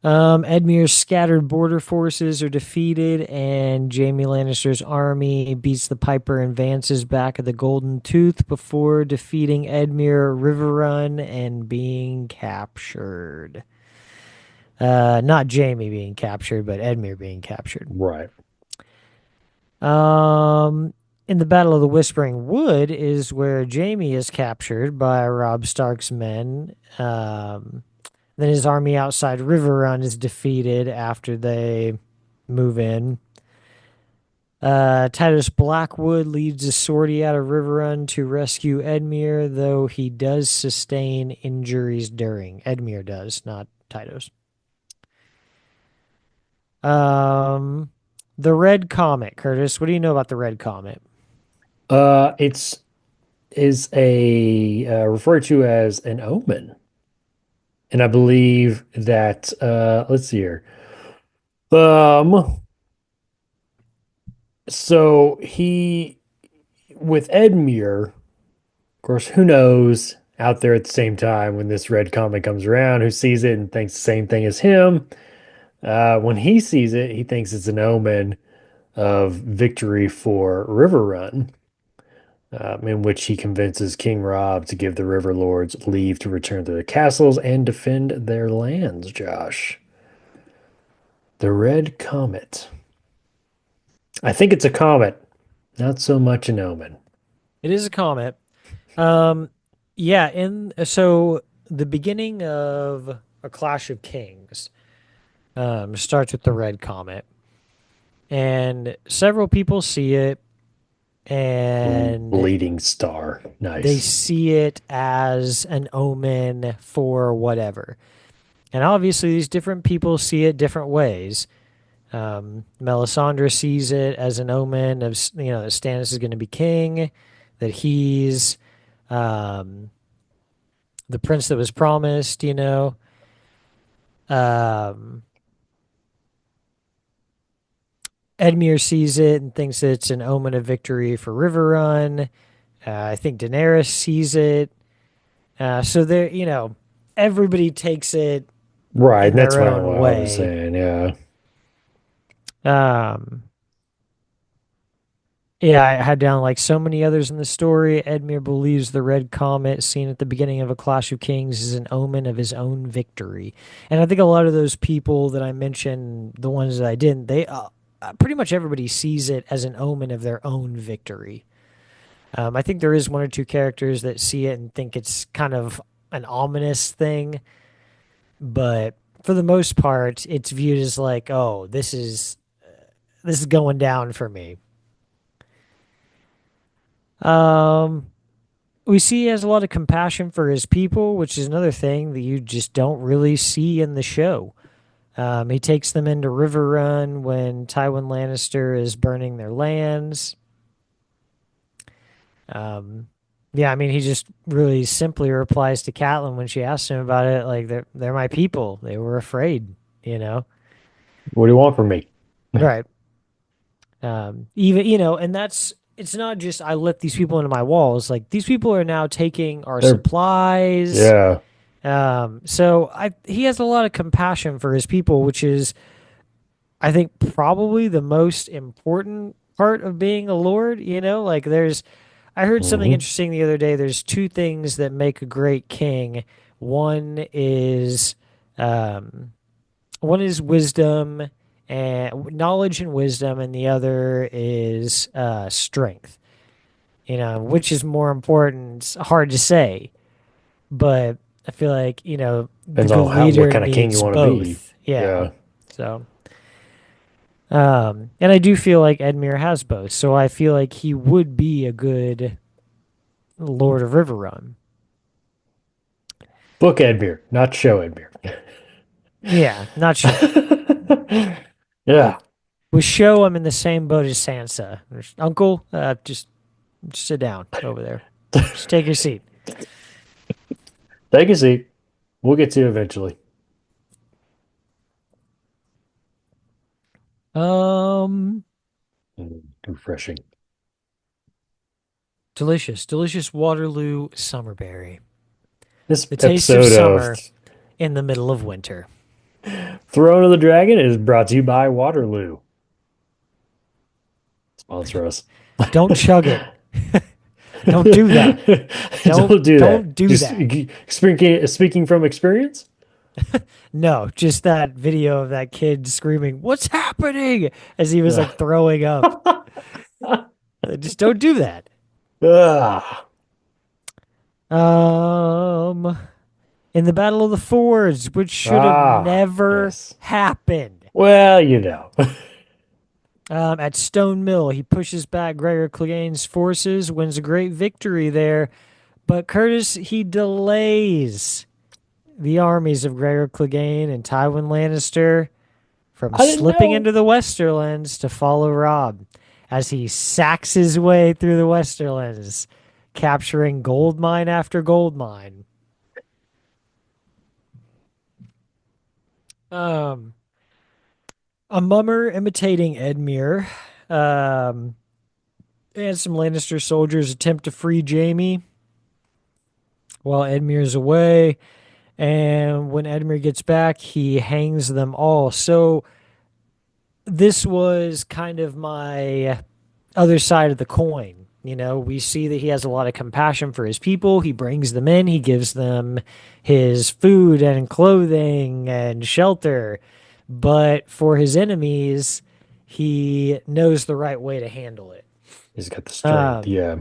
Edmure's scattered border forces are defeated, and Jaime Lannister's army beats the Piper and Vance's back of the Golden Tooth before defeating Edmure River Run and being captured. Not Jaime being captured, but Edmure being captured. Right. Um, in the Battle of the Whispering Wood is where Jaime is captured by Robb Stark's men. Then his army outside River Run is defeated after they move in. Titus Blackwood leads a sortie out of River Run to rescue Edmure, though he does sustain injuries during. Edmure does, not Titus. Um, the Red Comet, Curtis. What do you know about the Red Comet? It's is a referred to as an omen, and I believe that let's see here. Um, so he with Edmure, of course, who knows out there at the same time when this red comet comes around, who sees it and thinks the same thing as him. When he sees it, he thinks it's an omen of victory for River Run, in which he convinces King Rob to give the River Lords leave to return to their castles and defend their lands, Josh. The Red Comet. I think it's a comet, not so much an omen. It is a comet. Um, yeah, so the beginning of A Clash of Kings starts with the Red Comet, and several people see it, and Bleeding star. they Nice. see it as an omen for whatever. And obviously, these different people see it different ways. Melisandre sees it as an omen of, that Stannis is going to be king, that he's um, the prince that was promised. Um, Edmure sees it and thinks it's an omen of victory for River Run. I think Daenerys sees it. So there, everybody takes it Right, in and that's their what own I was way. saying. Yeah. Um, yeah, I had down like so many others in the story. Edmure believes the red comet seen at the beginning of A Clash of Kings is an omen of his own victory. And I think a lot of those people that I mentioned, the ones that I didn't, they pretty much everybody sees it as an omen of their own victory. I think there is one or two characters that see it and think it's kind of an ominous thing, but for the most part, it's viewed as like, oh, this is going down for me. Um, we see he has a lot of compassion for his people, which is another thing that you just don't really see in the show. He takes them into River Run when Tywin Lannister is burning their lands. Um, yeah, I mean, he just really simply replies to Catelyn when she asks him about it, like they're my people. They were afraid, you know. What do you want from me? Right. Even and that's it's not just I let these people into my walls. Like these people are now taking our They're supplies. yeah. So he has a lot of compassion for his people, which is I think probably the most important part of being a lord. Like I heard something Hmm. interesting the other day. There's two things that make a great king. One is um, one is wisdom and knowledge and wisdom, and the other is strength. Which is more important? It's hard to say, but I feel like the Depends good on what leader kind of king you needs want to be. both. Yeah. Yeah. So, and I do feel like Edmure has both, so I feel like he would be a good Lord of Riverrun. Book Edmure, not show Edmure. Yeah, not show. Yeah. With show, I'm in the same boat as Sansa. Uncle, just sit down over there. Just take your seat. Take a seat. We'll get to you eventually. Um, Refreshing. delicious, delicious Waterloo summerberry. This The taste of episode of summer in the middle of winter. Throne of the Dragon is brought to you by Waterloo. Sponsor us. Don't chug it. Don't do that. Don't Don't do that. don't do Just that. speaking from experience. No, just that video of that kid screaming, "What's happening?" as he was Ugh. like throwing up. Just don't do that. Ah, Um, in the Battle of the Fords, which should have never yes. happened. Well, you know. At Stone Mill, he pushes back Gregor Clegane's forces, wins a great victory there. But Curtis, he delays the armies of Gregor Clegane and Tywin Lannister from I didn't slipping know. into the Westerlands to follow Robb as he sacks his way through the Westerlands, capturing gold mine after gold mine. Um, a mummer imitating Edmure, um, and some Lannister soldiers attempt to free Jaime while Edmure's away. And when Edmure gets back, he hangs them all. So this was kind of my other side of the coin. We see that he has a lot of compassion for his people. He brings them in, he gives them his food and clothing and shelter. But for his enemies, he knows the right way to handle it. He's got the strength. Um, Yeah.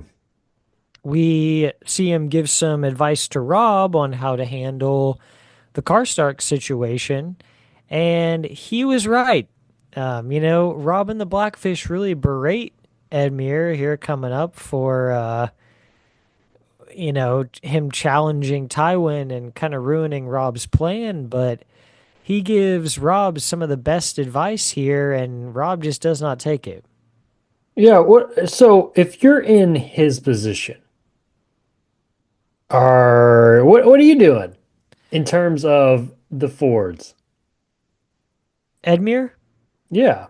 we see him give some advice to Robb on how to handle the Karstark situation, and he was right. Robb and the Blackfish really berate Edmure here coming up for him challenging Tywin and kind of ruining Robb's plan, but he gives Robb some of the best advice here, and Robb just does not take it. Yeah. So if you're in his position, what are you doing in terms of the Fords? Edmure, Yeah.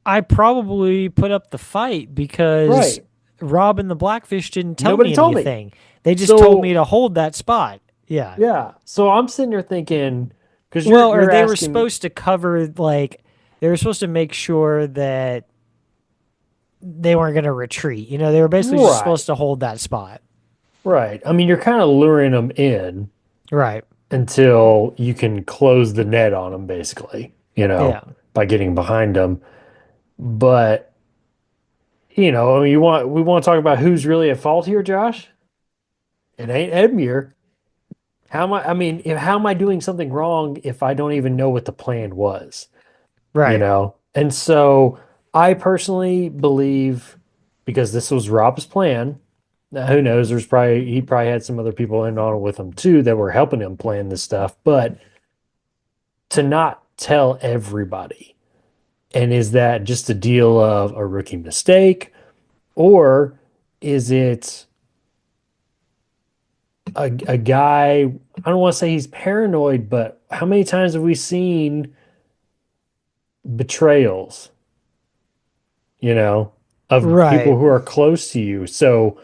I probably put up the fight because Right. Robb and the Blackfish didn't tell Nobody me told me. anything. They just told me So to hold that spot. Yeah. yeah. So I'm sitting there thinking, because Well, or you're they were asking me, supposed to cover, like, they were supposed to make sure that they weren't going to retreat. They were basically just right, supposed to hold that spot. right. I mean, you're kind of luring them in Right. until you can close the net on them, basically, Yeah. by getting behind them. But, I mean, we want to talk about who's really at fault here, Josh? It ain't Edmure. How am I doing something wrong if I don't even know what the plan was? Right. And so I personally believe because this was Rob's plan. Now, who knows? He probably had some other people in on it with him too that were helping him plan this stuff. But to not tell everybody? And is that just a deal of a rookie mistake, or is it a guy? I don't want to say he's paranoid, but how many times have we seen betrayals, you know, of people Right. who are close to you? So,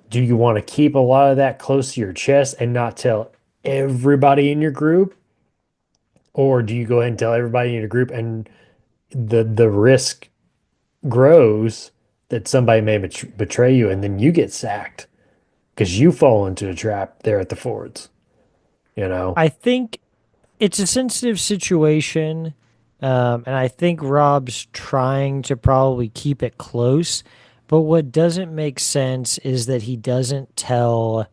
do you want to keep a lot of that close to your chest and not tell everybody in your group? Or do you go ahead and tell everybody in your group and the risk grows that somebody may betray you and then you get sacked because you fall into a trap there at the fords, you know? I think it's a sensitive situation. And I think Rob's trying to probably keep it close. But what doesn't make sense is that he doesn't tell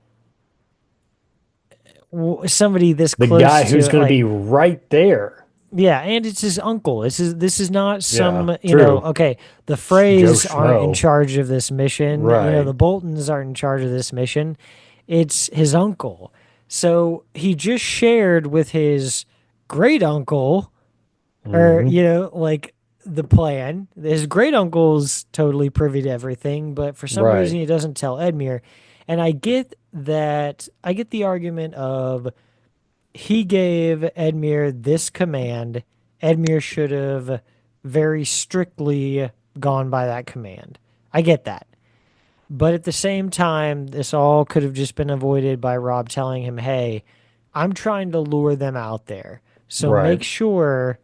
somebody this The close guy to who's it, going to like, be right there. yeah, and it's his uncle. This is not Yeah, some, true. okay, the Joe Freys aren't in Schmo. charge of this mission. The Right. Boltons aren't in charge of this mission. It's his uncle. So he just shared with his great uncle, or, Hmm. like, the plan. His great uncle's totally privy to everything, but for some reason Right. he doesn't tell Edmure. And I get that. I get the argument of he gave Edmure this command. Edmure should have very strictly gone by that command. I get that. But at the same time, this all could have just been avoided by Rob telling him, hey, I'm trying to lure them out there. So make Right. sure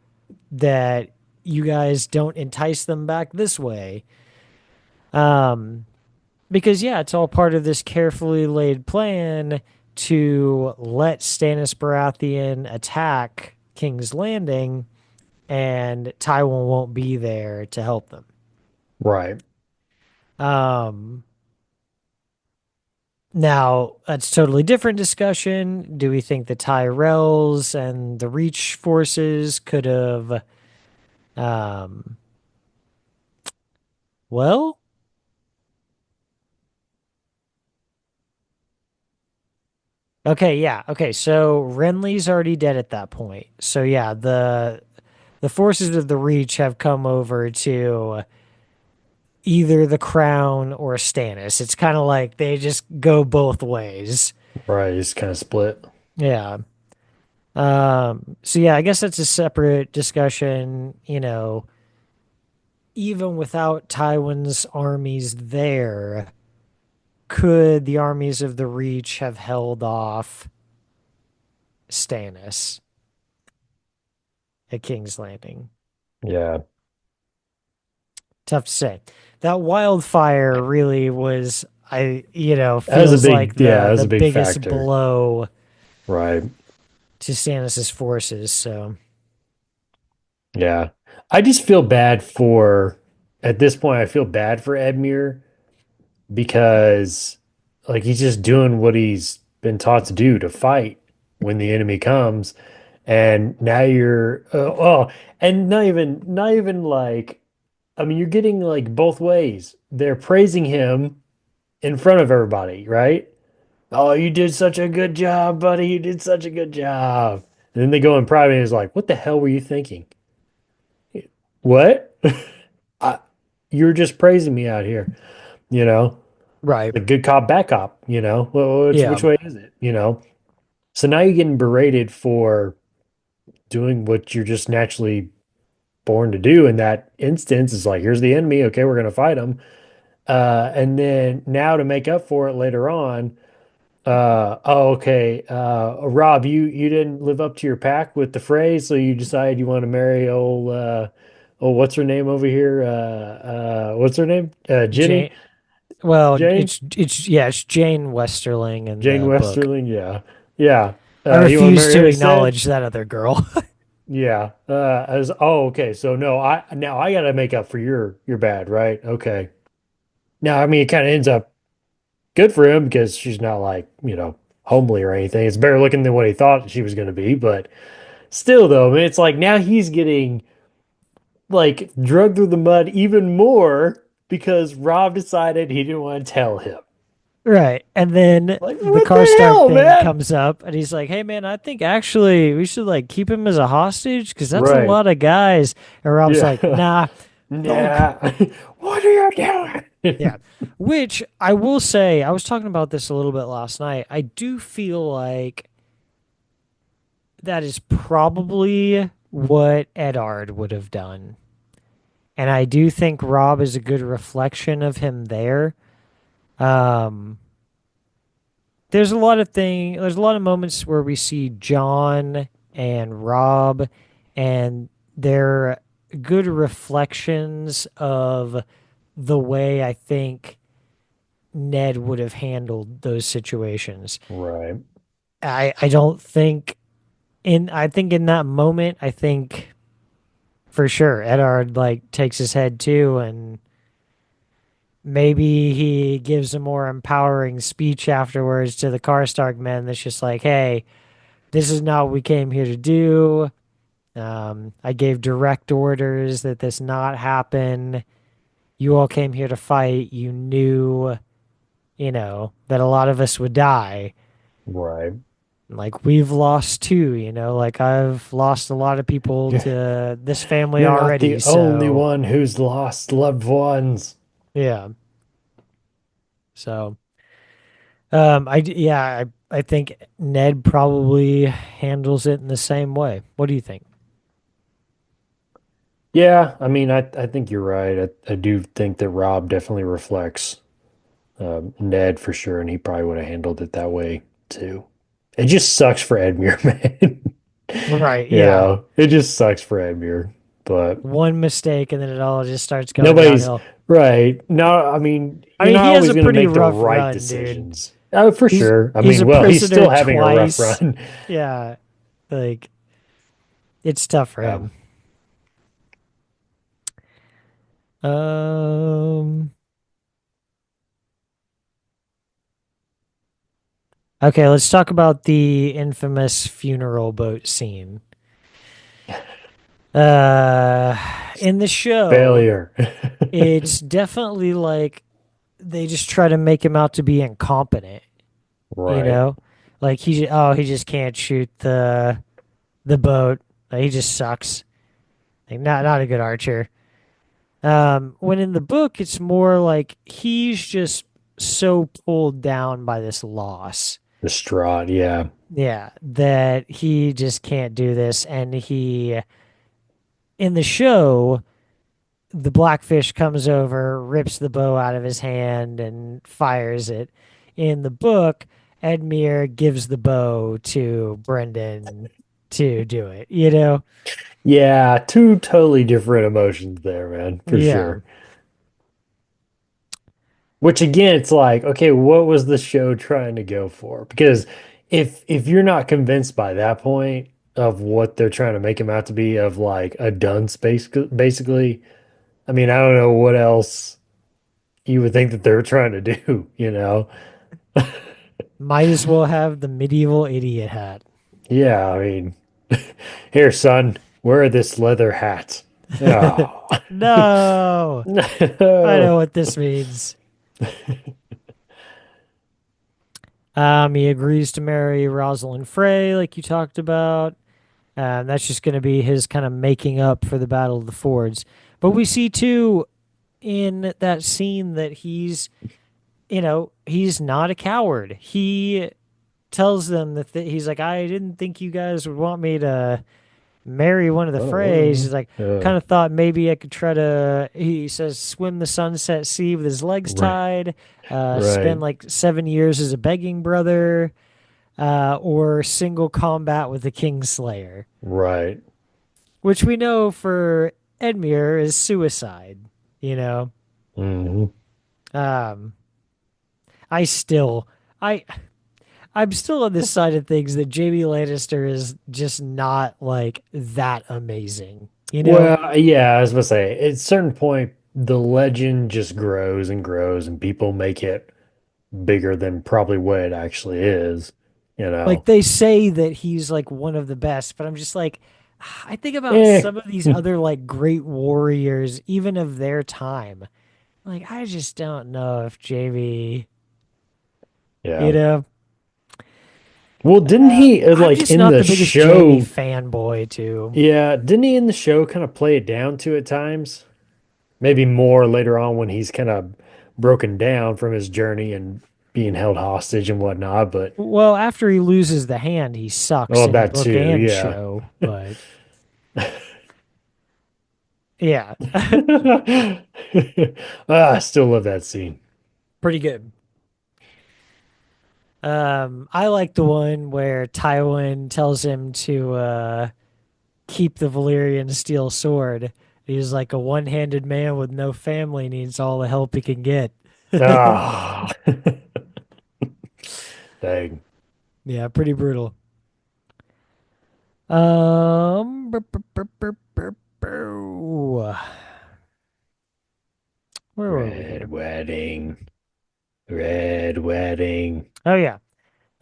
that you guys don't entice them back this way. Um, because, yeah, it's all part of this carefully laid plan to let Stannis Baratheon attack King's Landing, and Tywin won't be there to help them. Right. Um, Now, that's a totally different discussion. Do we think the Tyrells and the Reach forces could have, um, well, okay, yeah, okay. So Renly's already dead at that point. So yeah, the forces of the Reach have come over to either the Crown or Stannis. It's kind of like they just go both ways. Right. It's kind of split. Yeah. So yeah, I guess that's a separate discussion. Even without Tywin's armies there, could the armies of the Reach have held off Stannis at King's Landing? Yeah. Tough to say. That wildfire really was, That was a feels like big, yeah, the that was the a big biggest factor. blow Right. to Stannis's forces. So Yeah. I just feel bad for, at this point, I feel bad for Edmure because like he's just doing what he's been taught to do to fight when the enemy comes. And now you're and not even like I mean you're getting like both ways. They're praising him in front of everybody, right? Oh, you did such a good job, buddy. You did such a good job. And then they go in private and it's like, what the hell were you thinking? What? I, you're just praising me out here, you know? right, The good cop, bad cop, Well, yeah, which way is it? So now you're getting berated for doing what you're just naturally born to do in that instance. Is like, here's the enemy. Okay, we're gonna fight them. And then now to make up for it later on, oh, okay, Rob, you didn't live up to your pact with the phrase, so you decided you want to marry oh, what's her name over here? What's her name? Jenny, Jane. Well, Jane, it's Jane Westerling in Jane the book. Westerling. Yeah, yeah. I You want to refuse marry to her instead? acknowledge that other girl. Yeah. As oh, okay. So no, I gotta make up for your bad, right? Okay. Now, I mean, it kind of ends up good for him because she's not like, homely or anything. It's better looking than what he thought she was gonna be, but still though, I mean, it's like now he's getting like drugged through the mud even more because Rob decided he didn't want to tell him. Right. And then Like, the what the Karstark hell, thing man? comes up and he's like, "Hey man, I think actually we should like keep him as a hostage because that's a Right. lot of guys." And Rob's like, Yeah. "Nah, don't." Nah. What are you Yeah. doing? Which I will say, I was talking about this a little bit last night. I do feel like that is probably what Eddard would have done. And I do think Rob is a good reflection of him there. Um, there's a lot of moments where we see John and Rob and they're good reflections of the way I think Ned would have handled those situations. Right. I don't think I think in that moment I think for sure Eddard like takes his head too and maybe he gives a more empowering speech afterwards to the Karstark men that's just like, hey, this is not what we came here to do. I gave direct orders that this not happen. You all came here to fight. You knew, that a lot of us would die. Right. Like we've lost too, like I've lost a lot of people You're, to this family you're not already. the only So one who's lost loved ones. yeah. So yeah, I think Ned probably handles it in the same way. What do you think? Yeah, I mean, I think you're right. I do think that Rob definitely reflects Ned for sure, and he probably would have handled it that way too. It just sucks for Edmure, man. Right, yeah. It just sucks for Edmure, but One mistake and then it all just starts going nobody's downhill. right. No, I mean, I you're mean, not he has always a going to pretty make the rough right run, dude. decisions. Oh, for He's sure. I he's mean, a well, he's prisoner still having a rough twice. run. Yeah, like it's tough for Yeah. him. Um, okay, let's talk about the infamous funeral boat scene. Uh, in the show, Failure. it's definitely like they just try to make him out to be incompetent, you Right. know? Like he just can't shoot the boat. Like, he just sucks. Like not a good archer. When in the book it's more like he's just so pulled down by this loss. Distraught. Yeah. Yeah, that he just can't do this and he in the show the blackfish comes over, rips the bow out of his hand, and fires it. In the book, Edmure gives the bow to Brendan to do it, you know? Yeah. Two totally different emotions there, man, for Yeah. sure. Which again, it's like, okay, what was the show trying to go for? Because if you're not convinced by that point of what they're trying to make him out to be, of like a dunce, basically, I mean, I don't know what else you would think that they're trying to do, you know? Might as well have the medieval idiot hat. Yeah, I mean, here, son, wear this leather hat. Oh. No, I know No. what this means. He agrees to marry Rosalind Frey, like you talked about. That's just going to be his kind of making up for the Battle of the Fords. But we see too in that scene that he's not a coward. He tells them that he's like, I didn't think you guys would want me to marry one of the Freys. Oh, He's like, uh, kind of thought maybe I could try to, he says, swim the sunset sea with his legs right, tied, spend right, like 7 years as a begging brother, or single combat with the Kingslayer, right. which we know for Edmure is suicide, you know? Hmm. Um, I still, I, I'm still on this side of things that Jamie Lannister is just not like that amazing, you know? Well, yeah, I was gonna say, at a certain point, the legend just grows and grows, and people make it bigger than probably what it actually is, you Like know. they say that he's like one of the best, but I'm just like, I think about Eh, some of these other like great warriors, even of their time. Like I just don't know if Jamie. You Yeah. know, Well, didn't he I'm like just in not the the biggest Jamie show? fanboy, too. Yeah, didn't he in the show kind of play it down to at times? Maybe more later on when he's kind of broken down from his journey and being held hostage and whatnot. But Well, after he loses the hand, he sucks oh, in that book too. and Yeah. show. But yeah, I still love that scene. pretty good. I like the one where Tywin tells him to keep the Valyrian steel sword. He's like a one-handed man with no family needs all the help he can get. Ah, dang. Yeah, pretty brutal. Where were we Red here? wedding. Red wedding. Oh yeah.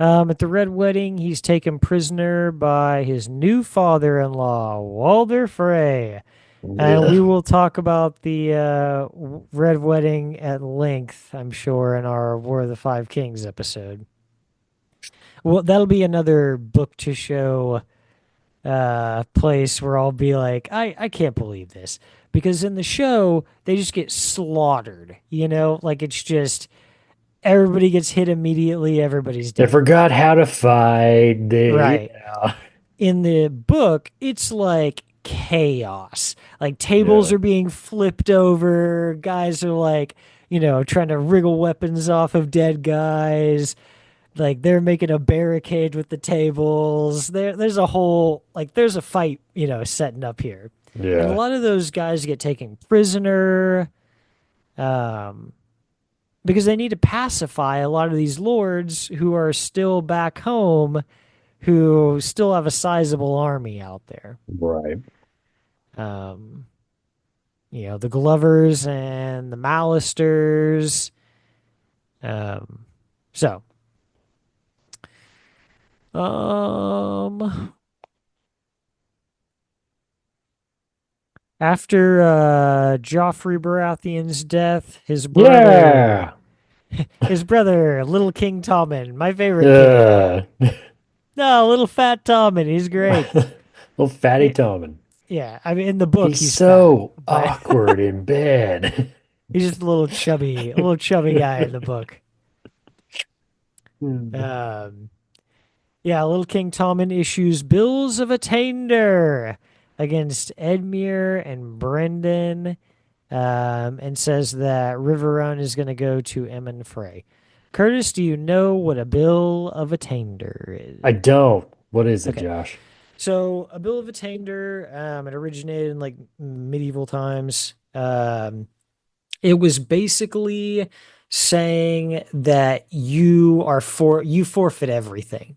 At the Red Wedding, he's taken prisoner by his new father-in-law, Walder Frey. And we Ugh. will talk about the Red Wedding at length, I'm sure, in our War of the Five Kings episode. Well, that'll be another book to show place where I'll be like, I can't believe this. Because in the show, they just get slaughtered, you know? Like it's just everybody gets hit immediately, everybody's They dead. forgot how to fight. Right. Yeah. In the book, it's like chaos. Like tables Yeah. are being flipped over, guys are like, trying to wriggle weapons off of dead guys. Like they're making a barricade with the tables. There's a whole there's a fight, setting up here. And a Yeah. lot of those guys get taken prisoner um because they need to pacify a lot of these lords who are still back home who still have a sizable army out there. Right. Um, the Glovers and the Mallisters. Um, so, um, after Joffrey Baratheon's death, Yeah. his brother, Little King Tommen, my favorite king. Uh, No, little fat Tommen, he's great. little fatty It, Tommen. yeah, I mean, in the book, He's he's fat, so but awkward in bed. he's just a little chubby guy in the book. Hmm. Um, Yeah, Little King Tommen issues bills of attainder against Edmure and Brendan, and says that Riverrun is going to go to Emmon Frey. Curtis, do you know what a bill of attainder I is? don't. What is it, Okay, Josh? so a bill of attainder, it originated in like medieval times. It was basically saying that you forfeit everything.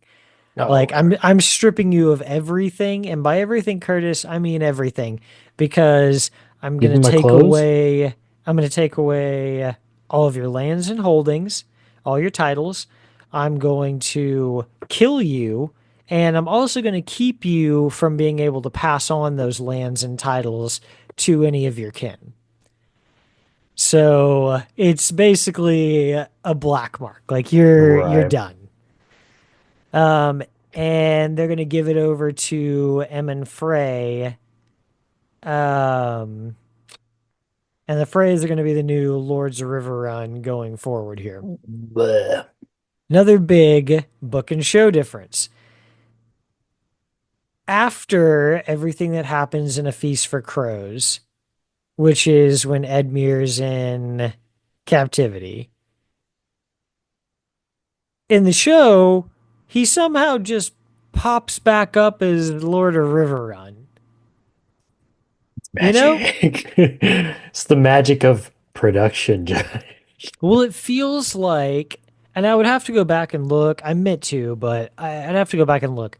Oh, Like okay. I'm stripping you of everything, and by everything, Curtis, I mean everything, because Even my clothes? I'm gonna take away all of your lands and holdings, all your titles. I'm going to kill you, and I'm also going to keep you from being able to pass on those lands and titles to any of your kin. So it's basically a black mark. Like you're Right. done. Um, and they're gonna give it over to Emmon Frey. Um, and the Freys are gonna be the new Lords of Riverrun going forward here. Bleh. Another big book and show difference. After everything that happens in A Feast for Crows, which is when Edmure's in captivity, in the show, he somehow just pops back up as Lord of Riverrun. You know? Magic. It's the magic of production, Josh. Well, it feels like, and I would have to go back and look. I meant to, but I'd have to go back and look.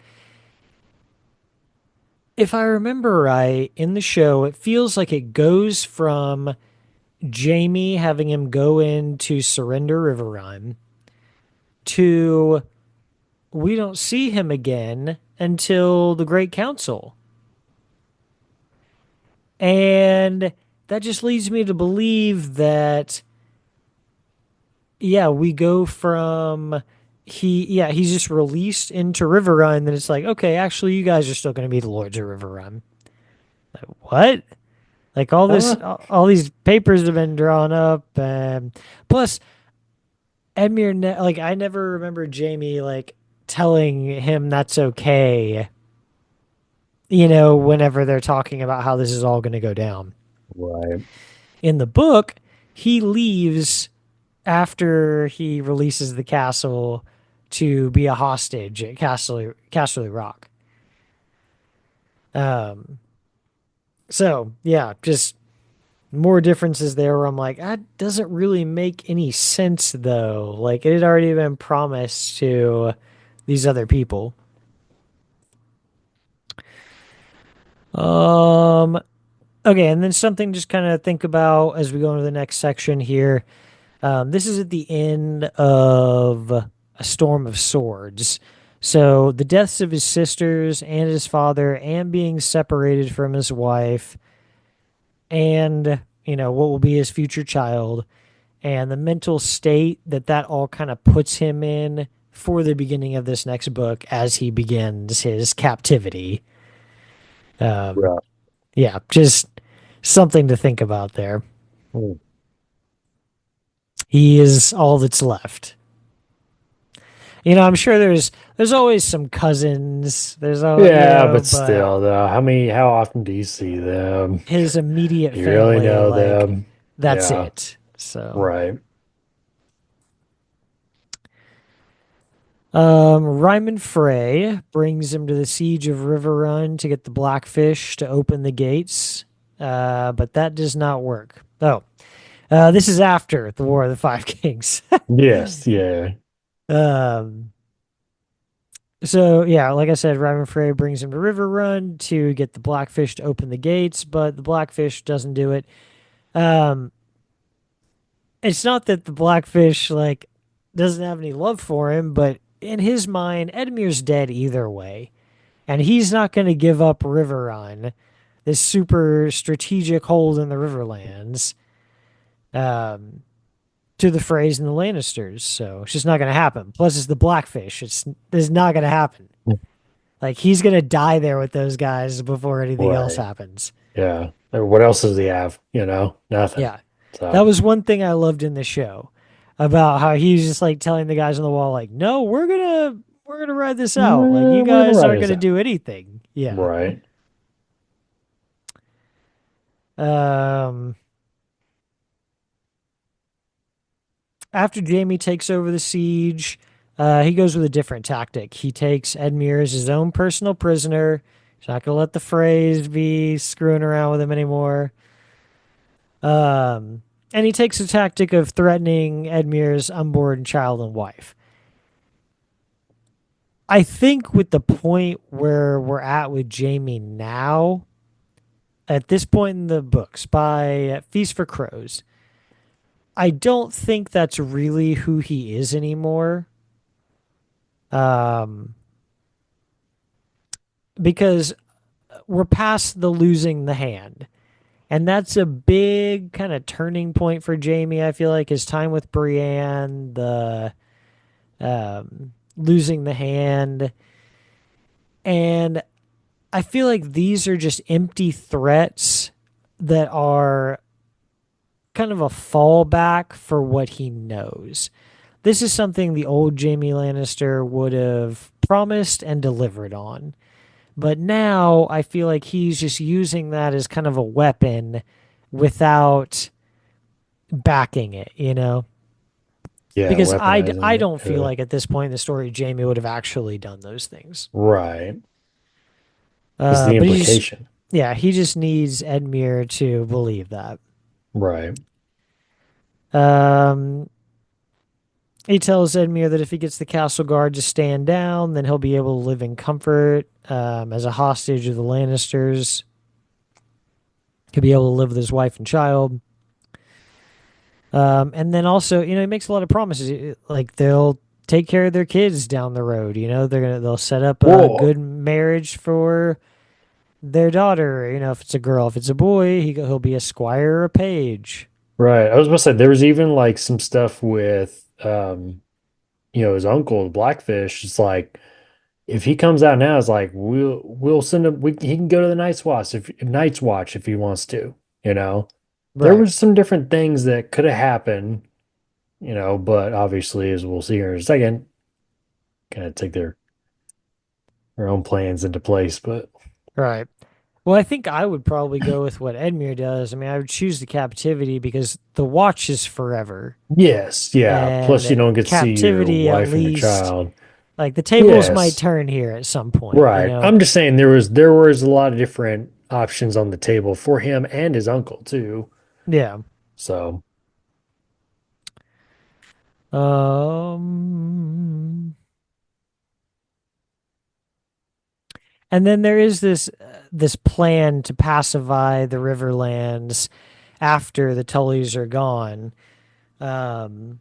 If I remember right, in the show, it feels like it goes from Jamie having him go in to surrender Riverrun to we don't see him again until the Great Council. And that just leads me to believe that, yeah, we go from he's just released into River Run. Then it's like, okay, actually, you guys are still going to be the Lords of River Run. Like, what? Like Uh, all these papers have been drawn up, plus like I never remember Jamie like telling him that's okay. Whenever they're talking about how this is all going to go down. right. In the book, he leaves after he releases the castle to be a hostage at Castle Rock. Um, so yeah, just more differences there where I'm like, that doesn't really make any sense though. Like it had already been promised to these other people. Um, okay, and then something just kind of think about as we go into the next section here. This is at the end of A Storm of Swords. So the deaths of his sisters and his father, and being separated from his wife, and what will be his future child, and the mental state that all kind of puts him in for the beginning of this next book as he begins his captivity. Um, Right. yeah, just something to think about there. Mm. He is all that's left. I'm sure there's always some cousins. There's all Yeah, but but still, though, how often do you see them? his immediate You really family, know like them? that's Yeah, it. So, right. Ryman Frey brings him to the siege of River Run to get the Blackfish to open the gates, but that does not work. Oh, this is after the War of the Five Kings. Yes, yeah. um, So yeah, like I said, Ryman Frey brings him to River Run to get the Blackfish to open the gates, but the Blackfish doesn't do it. Um, it's not that the Blackfish like doesn't have any love for him, but in his mind, Edmure's dead either way, and he's not going to give up River Run, this super strategic hold in the Riverlands, um, to the Freys and the Lannisters. So it's just not going to happen. Plus, it's the Blackfish. It's not going to happen. Like he's gonna die there with those guys before anything else Right. happens. Yeah. What else does he have? Nothing. Yeah. That So, was one thing I loved in the show about how he's just like telling the guys on the wall, like, no, we're gonna ride this out. Like you we're gonna guys write aren't this gonna out. do anything. Yeah. Right. Um After Jamie takes over the siege, he goes with a different tactic. He takes Edmure as his own personal prisoner. He's not gonna let the Freys be screwing around with him anymore. Um, and he takes the tactic of threatening Edmure's unborn child and wife. I think with the point where we're at with Jamie now, at this point in the books, by Feast for Crows, I don't think that's really who he is anymore. Um, because we're past the losing the hand. And that's a big kind of turning point for Jamie. I feel like his time with Brienne, the losing the hand. And I feel like these are just empty threats that are kind of a fallback for what he knows. This is something the old Jamie Lannister would have promised and delivered on. But now I feel like he's just using that as kind of a weapon without backing it. Yeah, Because I weaponizing it. don't feel like at this point in the story Jamie would have actually done those things. Right. Is the But implication. he just needs Edmure to believe that. Right. Um, he tells Edmure that if he gets the castle guard to stand down, then he'll be able to live in comfort as a hostage of the Lannisters. He'll be able to live with his wife and child. And then also, he makes a lot of promises. Like they'll take care of their kids down the road. They'll set up a Whoa. good marriage for their daughter. If it's a girl, if it's a boy, he'll be a squire or a page. Right. I was about to say there was even like some stuff with his uncle, the Blackfish, it's like if he comes out now, it's like we'll send him. He can go to the Night's Watch if he wants to. You know, there Right. was some different things that could have happened. But obviously, as we'll see here in a second, kind of take their own plans into place. But Right. Well, I think I would probably go with what Edmure does. I mean, I would choose the captivity because the watch is forever. yes, yeah. Plus, you And don't get to see your captivity, at wife and your least, child. like the tables might Yes, turn here at some point, you right. know? I'm just saying there was a lot of different options on the table for him and his uncle too. Yeah. So, Um, and then there is this plan to pacify the Riverlands after the Tullys are gone. Um,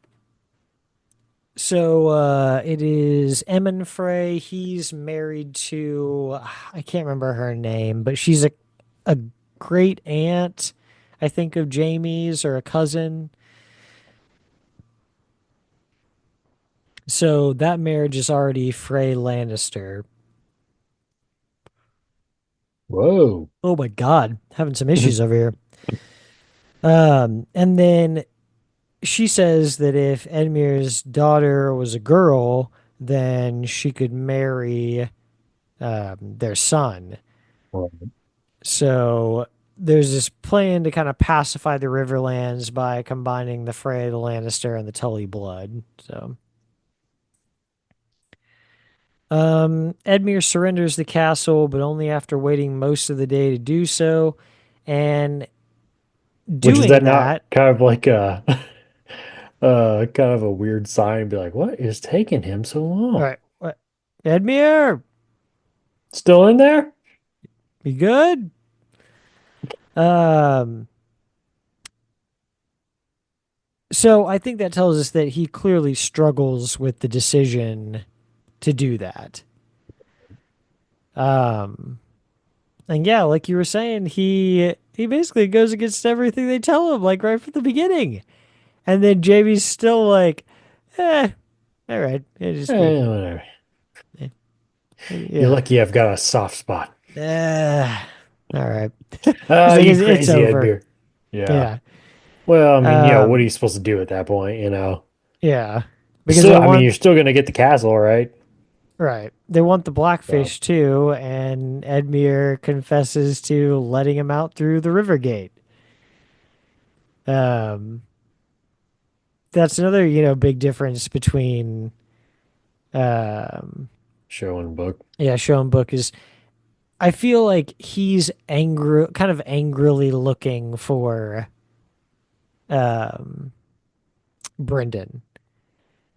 so it is Emmon Frey. He's married to I can't remember her name, but she's a great aunt, I think, of Jamie's or a cousin. So that marriage is already Frey Lannister. whoa. Oh my God, having some issues over here. And then she says that if Edmure's daughter was a girl, then she could marry their son. So there's this plan to kind of pacify the Riverlands by combining the Frey, the Lannister, and the Tully blood. So Edmure surrenders the castle, but only after waiting most of the day to do so. And Which is doing that not that, kind of like a kind of a weird sign? Be like, what is taking him so all long? right, what, Edmure, Still in there? you good? Um, so I think that tells us that he clearly struggles with the decision to do that. Um, and yeah, like you were saying, he basically goes against everything they tell him, like right from the beginning. And then Jamie's still like, eh, all right, yeah, just go. Whatever. Eh, You're yeah, lucky I've got a soft spot. all right. He's Oh, like, you it's crazy Ed over. Beer. Yeah. Yeah, Well, I mean, what are um, you supposed to do at that point? yeah, because Still, they I mean, want you're still gonna get the castle, right? right. They want the So, Blackfish too, and Edmure confesses to letting him out through the river gate. Um, that's another, big difference between um show and book. yeah, show and book is I feel like he's angry kind of angrily looking for um Brendan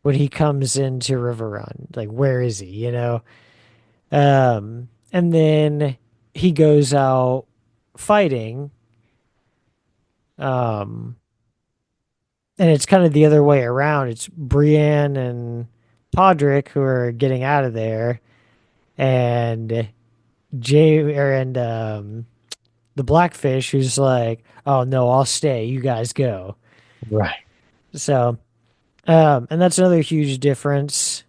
when he comes into River Run. Like where is he, you know? And then he goes out fighting. Um and it's kind of the other way around. It's Brienne and Podrick who are getting out of there and the Blackfish who's like, "Oh no, I'll stay. You guys go." Right. So, and that's another huge difference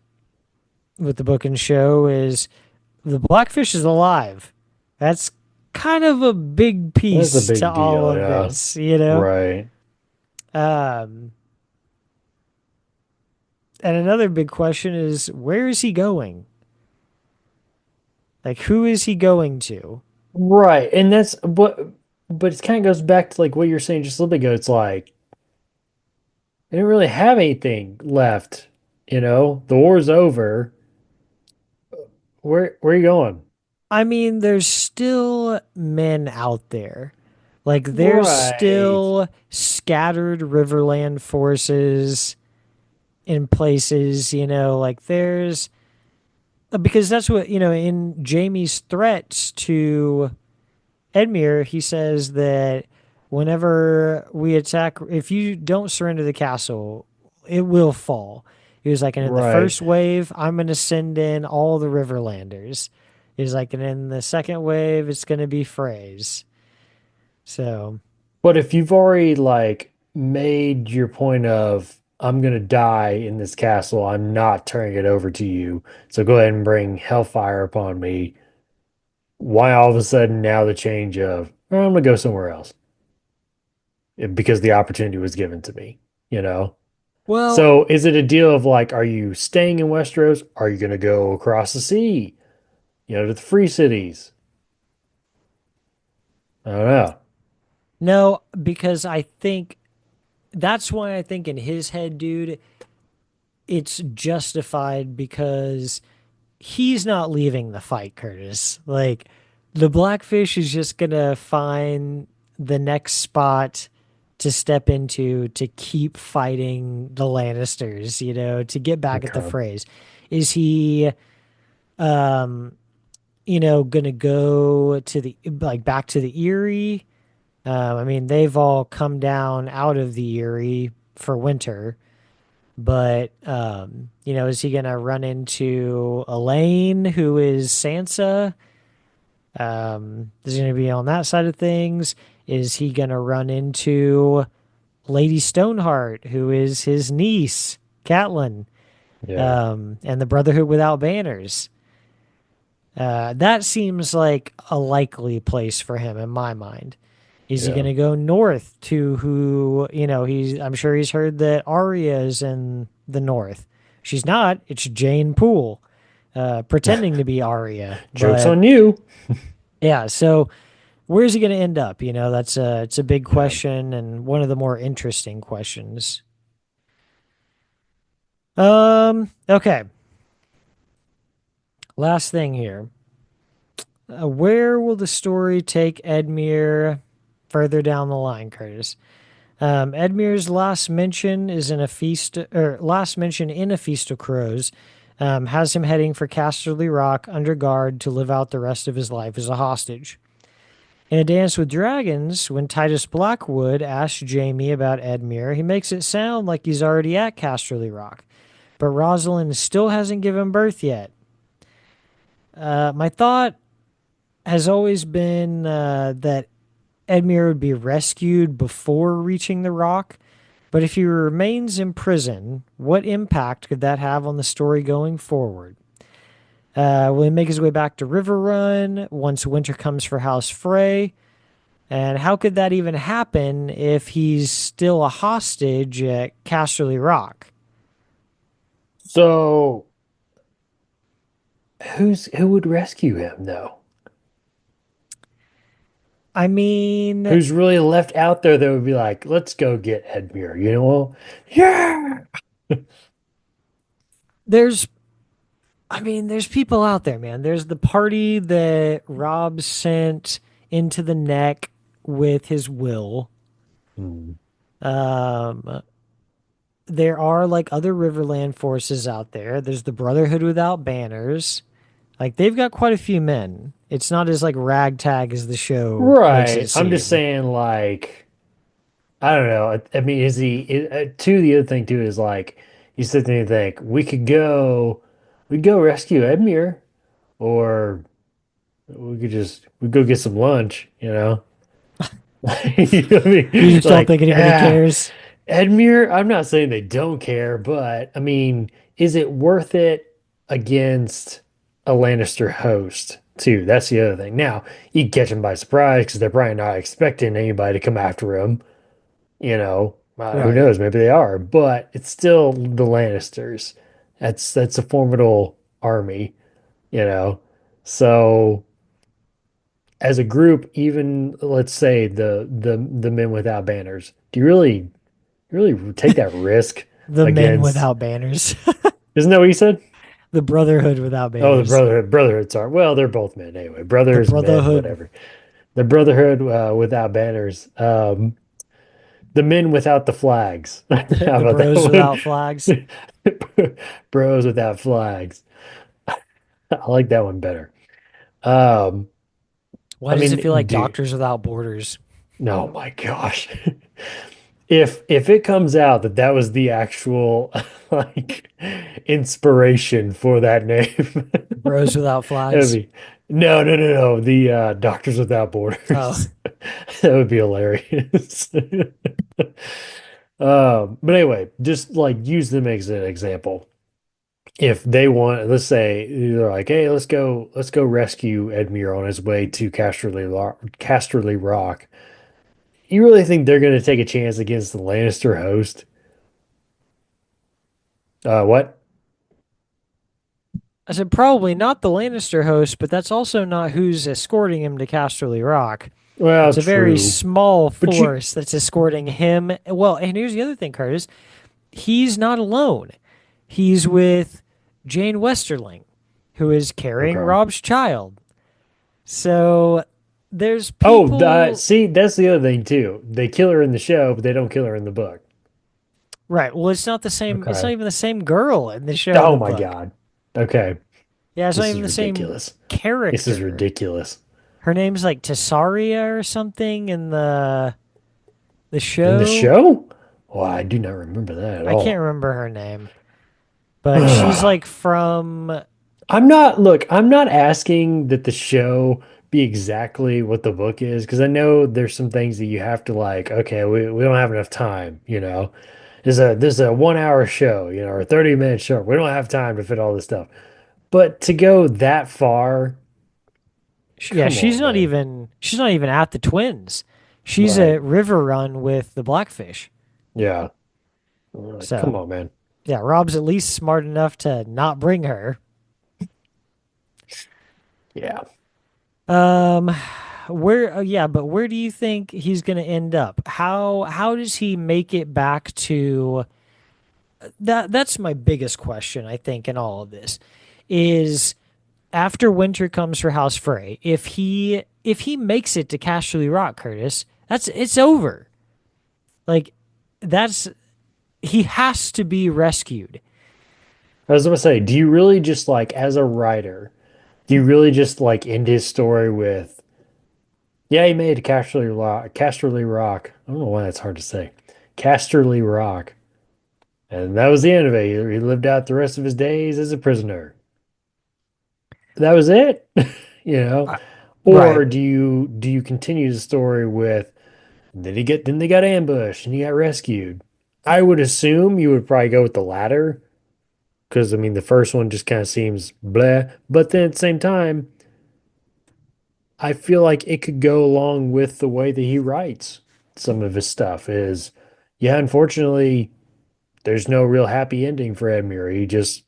with the book and show is the Blackfish is alive. That's kind of a big That's a piece to big all deal, of yeah. this, you know. Right. Um, and another big question is where is he going? Like, who is he going to? Right. And that's but it kind of goes back to like what you're saying just a little bit ago. It's like they didn't really have anything left, The war's over. Where are you going? I mean, there's still men out there. Like, there's Right. still scattered Riverland forces in places, like there's because that's what, in Jamie's threats to Edmure, he says that whenever we attack, if you don't surrender the castle, it will fall. He was like, and in the Right. first wave, I'm going to send in all the Riverlanders. He's like, and in the second wave, it's going to be Freys. So, But if you've already like made your point of I'm gonna die in this castle. I'm not turning it over to you. So go ahead and bring hellfire upon me. Why all of a sudden now the change of, "Oh, I'm gonna go somewhere else because the opportunity was given to me, you know? Well, So is it a deal of like, are you staying in Westeros? Are you gonna go across the sea, to the free cities? I don't know. no, because I think that's why I think in his head, dude, it's justified because he's not leaving the fight, Curtis. Like, the Blackfish is just gonna find the next spot to step into to keep fighting the Lannisters, to get back at the Okay. phrase. Is he um gonna go to the like back to the Erie? I mean, they've all come down out of the Erie for winter, but is he gonna run into Elaine, who is Sansa? Is he gonna be on that side of things? Is he gonna run into Lady Stoneheart, who is his niece, Catelyn, Yeah. and the Brotherhood Without Banners? That seems like a likely place for him in my mind. Is he going Yeah. to go north to who, I'm sure he's heard that Arya is in the north. She's not. It's Jane Poole, pretending to be Arya. Joke's But on you. yeah, so where's he going to end up? It's a big Yeah. question and one of the more interesting questions. Okay. Last thing here. Where will the story take Edmure further down the line, Curtis? Edmure's last mention is in a feast, or last mention in a Feast of Crows, has him heading for Casterly Rock under guard to live out the rest of his life as a hostage. In A Dance with Dragons, when Titus Blackwood asks Jaime about Edmure, he makes it sound like he's already at Casterly Rock, but Rosalind still hasn't given birth yet. My thought has always been that Edmure would be rescued before reaching the rock. But if he remains in prison, what impact could that have on the story going forward? Will he make his way back to River Run once winter comes for House Frey? And how could that even happen if he's still a hostage at Casterly Rock? So who would rescue him though? I mean, Who's really left out there that would be like, let's go get Edmure, you know? Yeah. there's there's people out there, man. There's the party that Rob sent into the neck with his will. Hmm. Um, there are like other Riverland forces out there. There's the Brotherhood Without Banners. Like they've got quite a few men. It's not as like ragtag as the show makes it Right. I'm just seem. saying, like, I don't know. I mean, too, the other thing too is like, you sit there and think, we'd go rescue Edmure, or we'd go get some lunch, you know? You know what I mean? You just don't Like, think anybody cares. Edmure, I'm not saying they don't care, but I mean, is it worth it against a Lannister host too? That's the other thing. Now, you can catch them by surprise because they're probably not expecting anybody to come after them. Who Right. knows? Maybe they are, but it's still the Lannisters. That's a formidable army, you know. So as a group, even let's say the men without banners, do you really take that risk The men against? without banners. Isn't that what you said? The Brotherhood Without Oh, the Banners. brotherhoods are, well, they're both men anyway. The Brothers, men, Brotherhood. whatever. The brotherhood without banners. The men without the flags. How The about that Bros Without Flags. one? Bros without flags. I like that one better. Um, Why I does it feel mean, like dude, Doctors Without Borders? no, my gosh. If it comes out that that was the actual like inspiration for that name, Bros Without it'd Flags. be no. The Doctors Without Oh, Borders. That would be hilarious. But anyway, just like use them as an example. If they want, let's say they're like, "Hey, let's go rescue Edmure on his way to Casterly Rock." You really think they're going to take a chance against the Lannister host? What? I said probably not the Lannister host, but that's also not who's escorting him to Casterly Rock. Well, It's a very true, small but you, force that's escorting him. Well, and here's the other thing, Curtis. He's not alone. He's with Jane Westerling, who is carrying okay. Rob's child. So there's Oh, people. see, that's the other thing too. They kill her in the show, but they don't kill her in the book. Right. Well, it's not the same. It's not Okay. even the same girl in the show and Oh the my book. God. Okay. Yeah, it's not This even is the same ridiculous. This is character. ridiculous. Her name's like Tessaria or something in the In the show. show? Well, I do not remember that at I can't all. remember her name, but she's like from. I'm not asking that the show be exactly what the book is, because I know there's some things that you have to like, okay, we don't have enough time, you know. There's a 1 hour show, you know, or a 30-minute show. We don't have time to fit all this stuff. But to go that far, Yeah, come on, man. she's not even at the Twins. She's Right. at River Run with the Blackfish. Yeah. Like, come So on, man. yeah, Rob's at least smart enough to not bring her. Yeah. Um, where? Yeah, but where do you think he's going to end up? How does he make it back to that? That's my biggest question. I think in all of this is after winter comes for House Frey. If he makes it to Casterly Rock, Curtis, that's it's over. Like that's he has to be rescued. I was gonna say, do you really just like, as a writer, do you really just like end his story with, yeah, he made Casterly Rock. I don't know why that's hard to say. Casterly Rock. And that was the end of it. He lived out the rest of his days as a prisoner. That was it, you know? Right. Or do you continue the story with, then they got ambushed and he got rescued? I would assume you would probably go with the latter, because I mean the first one just kind of seems bleh. But then at the same time, I feel like it could go along with the way that he writes some of his stuff is, yeah, unfortunately, there's no real happy ending for Edmure. He just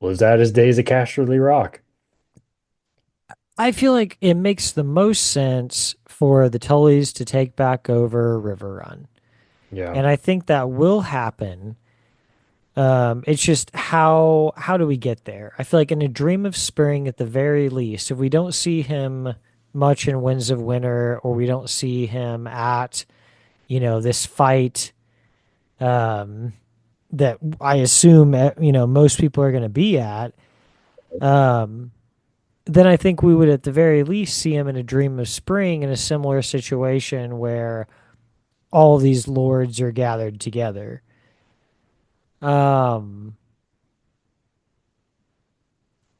lives out his days at Casterly Rock. I feel like it makes the most sense for the Tullys to take back over River Run. Yeah. And I think that will happen. It's just how do we get there? I feel like in A Dream of Spring, at the very least, if we don't see him much in Winds of Winter, or we don't see him at, this fight, um, that I assume most people are going to be at, um, then I think we would at the very least see him in A Dream of Spring in a similar situation where all these lords are gathered together. Um,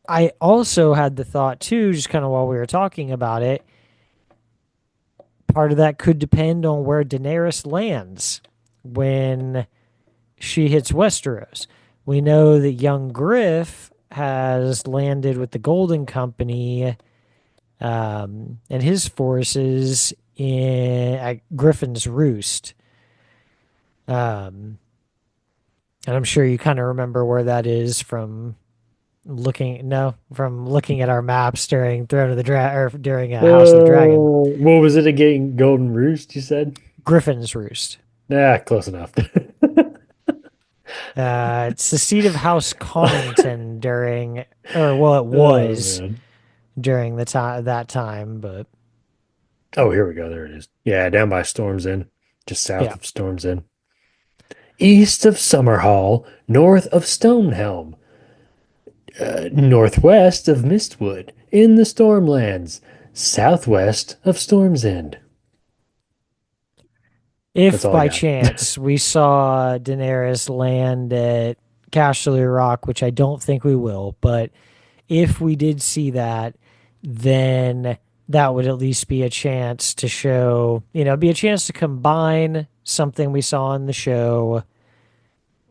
I also had the thought too, just kind of while we were talking about it, part of that could depend on where Daenerys lands when she hits Westeros. We know that young Griff has landed with the Golden Company, and his forces at Griffin's Roost. Um, and I'm sure you kind of remember where that is from from looking at our maps during Throne of the or during House of the Dragon. What was it again? Golden Roost, you said? Griffin's Roost. Nah, close enough. It's the seat of House Connington during, or well, it Oh was man. during the time that time, but Oh, here we go. There it is. Yeah, down by Storm's End, just south yeah. of Storm's End. East of Summerhall, north of Stonehelm, northwest of Mistwood, in the Stormlands, southwest of Storm's End. That's If all I by got. chance we saw Daenerys land at Casterly Rock, which I don't think we will, but if we did see that, then that would at least be a chance to show, be a chance to combine something we saw in the show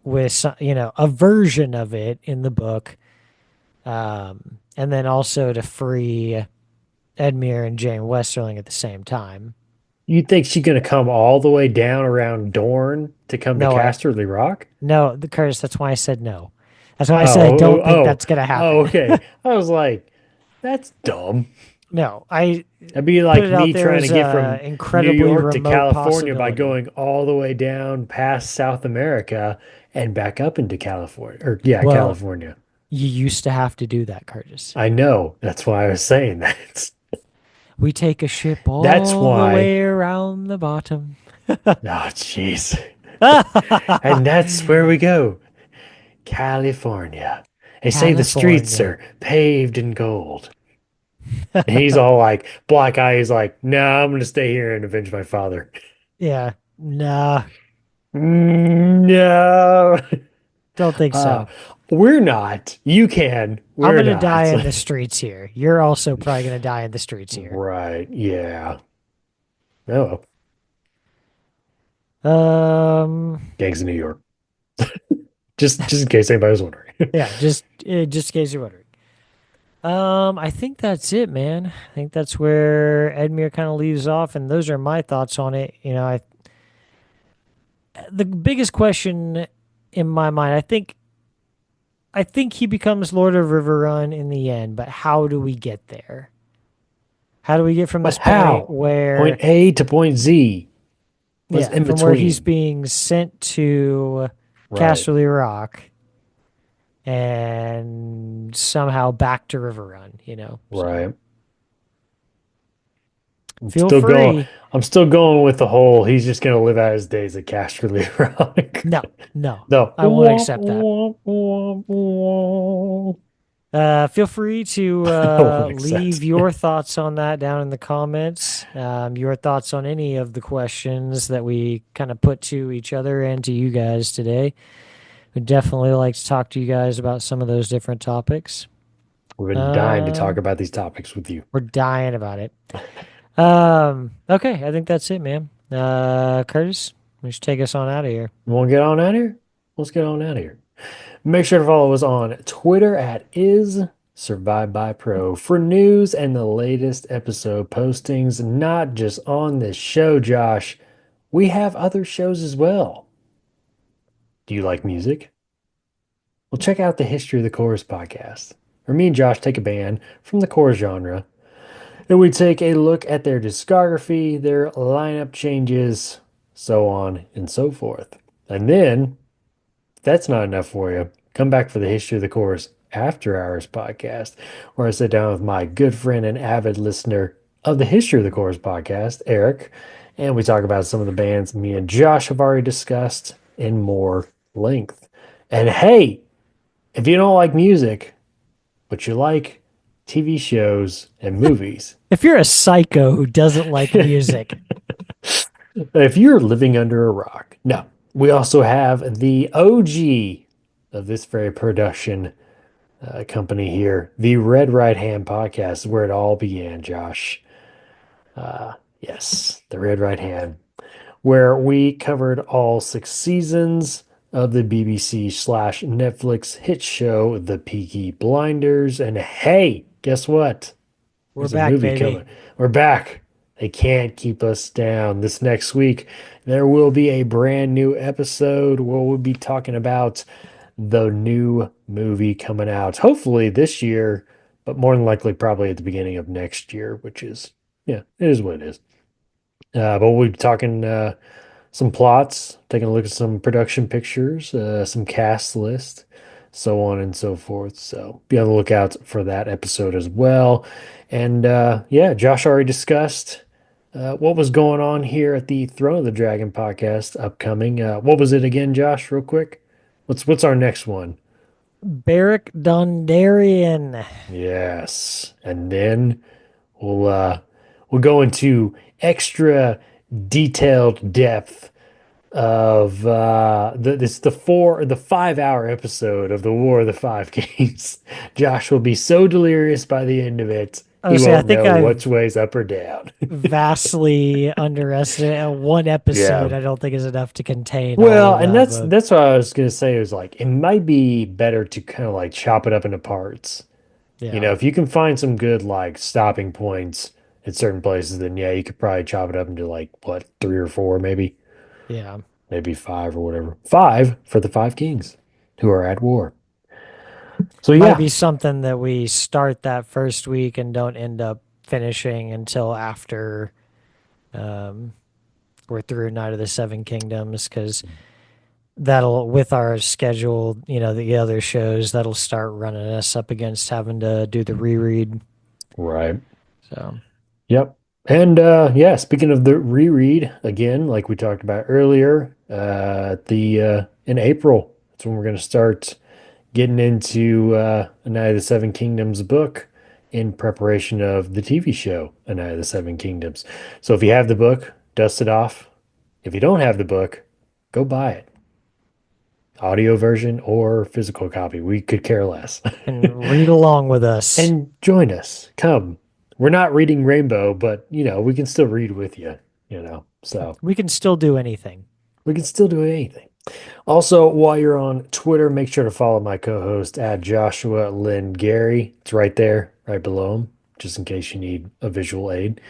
with a version of it in the book, and then also to free Edmure and Jane Westerling at the same time. You think she's gonna come all the way down around Dorne to come to No, Casterly Rock? no, the Curtis. That's why I said no. That's why I said I Oh, don't think oh, that's gonna oh, happen. okay. I was like, that's dumb. No, I That'd be put like it out me there trying to as get a from New incredibly York to remote California by possibility. going all the way down past South America and back up into California. Or yeah, Well, California. you used to have to do that, Curtis. I know. That's why I was saying that. We take a ship That's all the why. way around the bottom. Oh, jeez. And that's where we go. California. They say the streets California. are paved in gold. And he's all like, black eye, he's like, no, I'm going to stay here and avenge my father. Yeah, nah, No. don't think Uh, so. we're not. You can. I'm We're gonna die not. in the streets here. You're also probably gonna die in the streets here. Right. Yeah. Oh, Um, gangs in New York. Just in case anybody was wondering. yeah, just in case you're wondering. I think that's it, man. I think that's where Edmure kind of leaves off, and those are my thoughts on it. The biggest question in my mind, I think he becomes Lord of Riverrun in the end, but how do we get there? How do we get from But this point how? Point where, A to point Z was yeah, in from where he's between. being sent to Right. Casterly Rock and somehow back to Riverrun, So Right. I'm feel still going. free. I'm still going with the whole. He's just gonna live out his days at Casterly Rock. No, no, No. I won't accept that. Feel free to I won't leave accept. your thoughts on that down in the comments. Your thoughts on any of the questions that we kind of put to each other and to you guys today. We'd definitely like to talk to you guys about some of those different topics. We've been dying to talk Um, about these topics with you. we're dying about it. Okay, I think that's it, man. Curtis, we should take us on out of here. You want to get on out of here? Let's get on out of here. Make sure to follow us on Twitter at is survived by pro for news and the latest episode postings, not just on this show, Josh. We have other shows as well. Do you like music? Well, check out the History of the Chorus podcast, where me and Josh take a band from the chorus genre and we take a look at their discography, their lineup changes, so on and so forth. And then, if that's not enough for you, come back for the History of the Chorus After Hours podcast, where I sit down with my good friend and avid listener of the History of the Chorus podcast, Eric, and we talk about some of the bands me and Josh have already discussed in more length. And hey, if you don't like music, but you like TV shows and movies, If you're a psycho who doesn't like music, if you're living under a rock, no, we also have the OG of this very production company here, the Red Right Hand podcast, where it all began, Josh. Yes, the Red Right Hand, where we covered all 6 seasons of the BBC slash Netflix hit show, The Peaky Blinders. And hey, guess what? we're There's a back, movie baby. coming. We're back. They can't keep us down. This next week, there will be a brand new episode where we'll be talking about the new movie coming out, hopefully this year, but more than likely probably at the beginning of next year, which is, yeah, it is what it is. But we'll be talking some plots, taking a look at some production pictures, some cast list, so on and so forth. So be on the lookout for that episode as well. And yeah, Josh already discussed what was going on here at the Throne of the Dragon podcast upcoming. What was it again, Josh? Real quick, what's our next one? Beric Dondarrion. Yes, and then we'll go into extra detailed depth of the 5 hour episode of the War of the Five Kings. Josh will be so delirious by the end of it, I He would say I won't think know which I've way's up or down. vastly underestimated one episode. Yeah. I don't think is enough to contain all Well, of and that, that's but that's what I was gonna say is like it might be better to kind of like chop it up into parts. yeah, If you can find some good like stopping points at certain places, then yeah, you could probably chop it up into like what, three or four, yeah. maybe five or whatever. Five for the five kings who are at war. So Might yeah, be something that we start that first week and don't end up finishing until after um, we're through Night of the Seven Kingdoms, because that'll, with our schedule, the other shows, that'll start running us up against having to do the reread. right. So, Yep. And yeah, speaking of the reread, again, like we talked about earlier, the in April, that's when we're going to start getting into A Night of the Seven Kingdoms book in preparation of the TV show A Night of the Seven Kingdoms. So if you have the book, dust it off. If you don't have the book, go buy it. Audio version or physical copy. We could care less. and read along with us. And join us. Come. We're not reading Rainbow, but we can still read with you. So We can still do anything. we can still do anything. Also, while you're on Twitter, make sure to follow my co-host at Joshua Lynn Gary. It's right there, right below him, just in case you need a visual aid.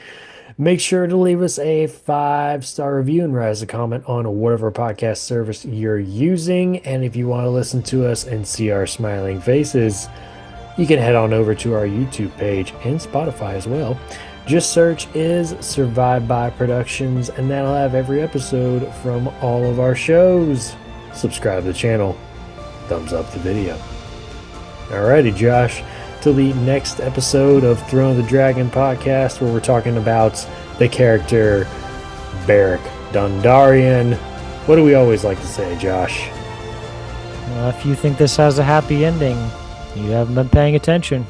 Make sure to leave us a 5-star review and write us a comment on whatever podcast service you're using. And if you want to listen to us and see our smiling faces, you can head on over to our YouTube page and Spotify as well. Just search Is Survived By Productions, and that'll have every episode from all of our shows. Subscribe to the channel. Thumbs up the video. Alrighty, Josh. Till the next episode of Throne of the Dragon podcast, where we're talking about the character Beric Dondarrion. What do we always like to say, Josh? If you think this has a happy ending, you haven't been paying attention.